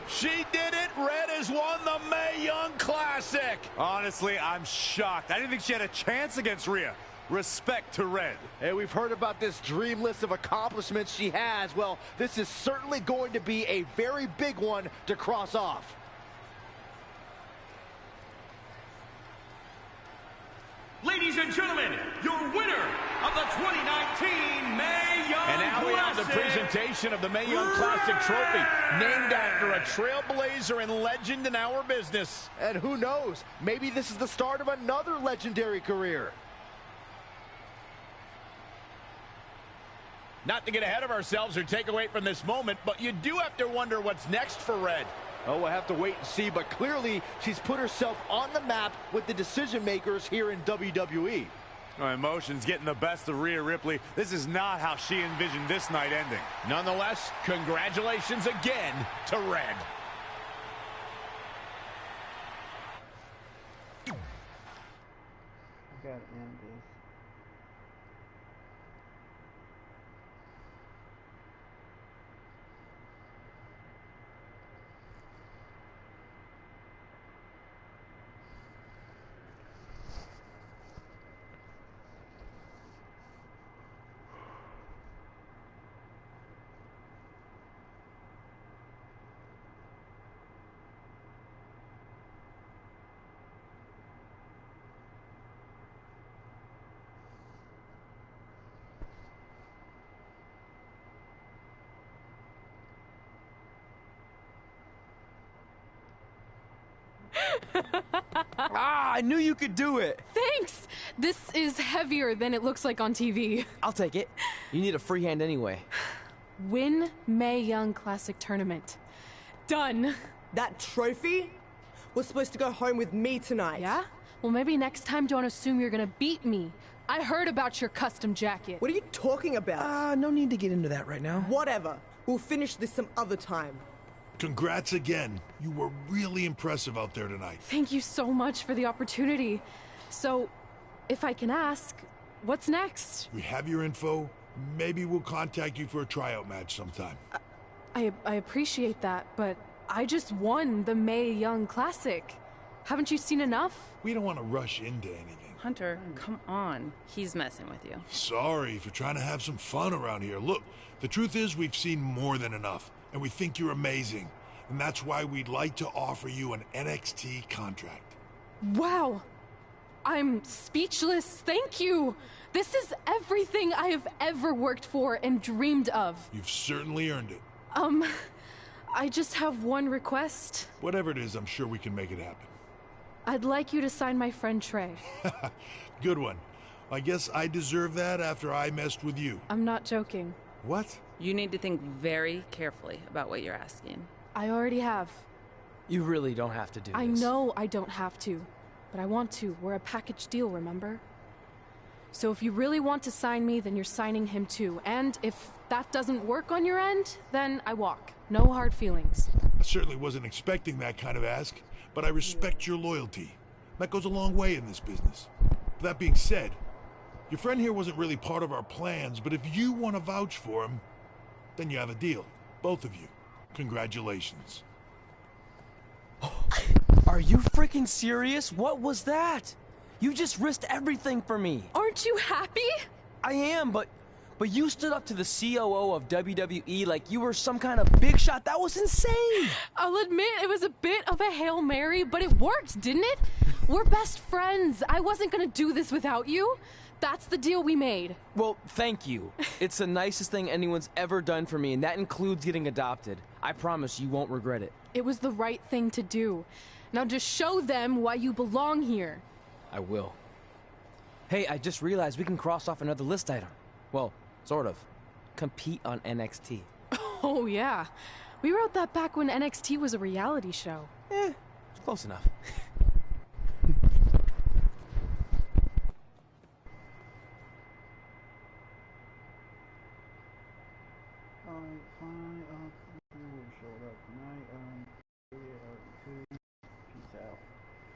She did it. Red has won the Mae Young Classic. Honestly, I'm shocked. I didn't think she had a chance against Rhea. Respect to Red. Hey, we've heard about this dream list of accomplishments she has. Well, this is certainly going to be a very big one to cross off. Ladies and gentlemen, your winner of the 2019 Mae Young And now we have the Classic, presentation of the Mae Young Classic trophy, named after a trailblazer and legend in our business. And who knows, maybe this is the start of another legendary career. Not to get ahead of ourselves or take away from this moment, but you do have to wonder what's next for Red. Oh, we'll have to wait and see, but clearly she's put herself on the map with the decision makers here in WWE. Emotions getting the best of Rhea Ripley. This is not how she envisioned this night ending. Nonetheless, congratulations again to Red. I gotta end this. I knew you could do it. Thanks! This is heavier than it looks like on TV. I'll take it. You need a free hand anyway. Win Mae Young Classic Tournament. Done. That trophy was supposed to go home with me tonight. Yeah? Well, maybe next time don't assume you're gonna beat me. I heard about your custom jacket. What are you talking about? No need to get into that right now. Whatever. We'll finish this some other time. Congrats again. You were really impressive out there tonight. Thank you so much for the opportunity. So, if I can ask, what's next? We have your info. Maybe we'll contact you for a tryout match sometime. I appreciate that, but I just won the Mae Young Classic. Haven't you seen enough? We don't want to rush into anything. Hunter, come on. He's messing with you. Sorry for trying to have some fun around here. Look, the truth is we've seen more than enough, and we think you're amazing. And that's why we'd like to offer you an NXT contract. Wow! I'm speechless. Thank you! This is everything I have ever worked for and dreamed of. You've certainly earned it. I just have one request. Whatever it is, I'm sure we can make it happen. I'd like you to sign my friend Trey. Good one. I guess I deserve that after I messed with you. I'm not joking. What? You need to think very carefully about what you're asking. I already have. You really don't have to do this. I know I don't have to, but I want to. We're a package deal, remember? So if you really want to sign me, then you're signing him too. And if that doesn't work on your end, then I walk. No hard feelings. I certainly wasn't expecting that kind of ask, but I respect your loyalty. That goes a long way in this business. That being said, your friend here wasn't really part of our plans, but if you want to vouch for him, then you have a deal. Both of you. Congratulations. Are you freaking serious? What was that? You just risked everything for me. Aren't you happy? I am, but you stood up to the COO of WWE like you were some kind of big shot. That was insane. I'll admit it was a bit of a Hail Mary, but it worked, didn't it? We're best friends. I wasn't gonna do this without you. That's the deal we made. Well, thank you. It's the nicest thing anyone's ever done for me, and that includes getting adopted. I promise you won't regret it. It was the right thing to do. Now just show them why you belong here. I will. Hey, I just realized we can cross off another list item. Well, sort of. Compete on NXT. Oh, yeah. We wrote that back when NXT was a reality show. It's close enough.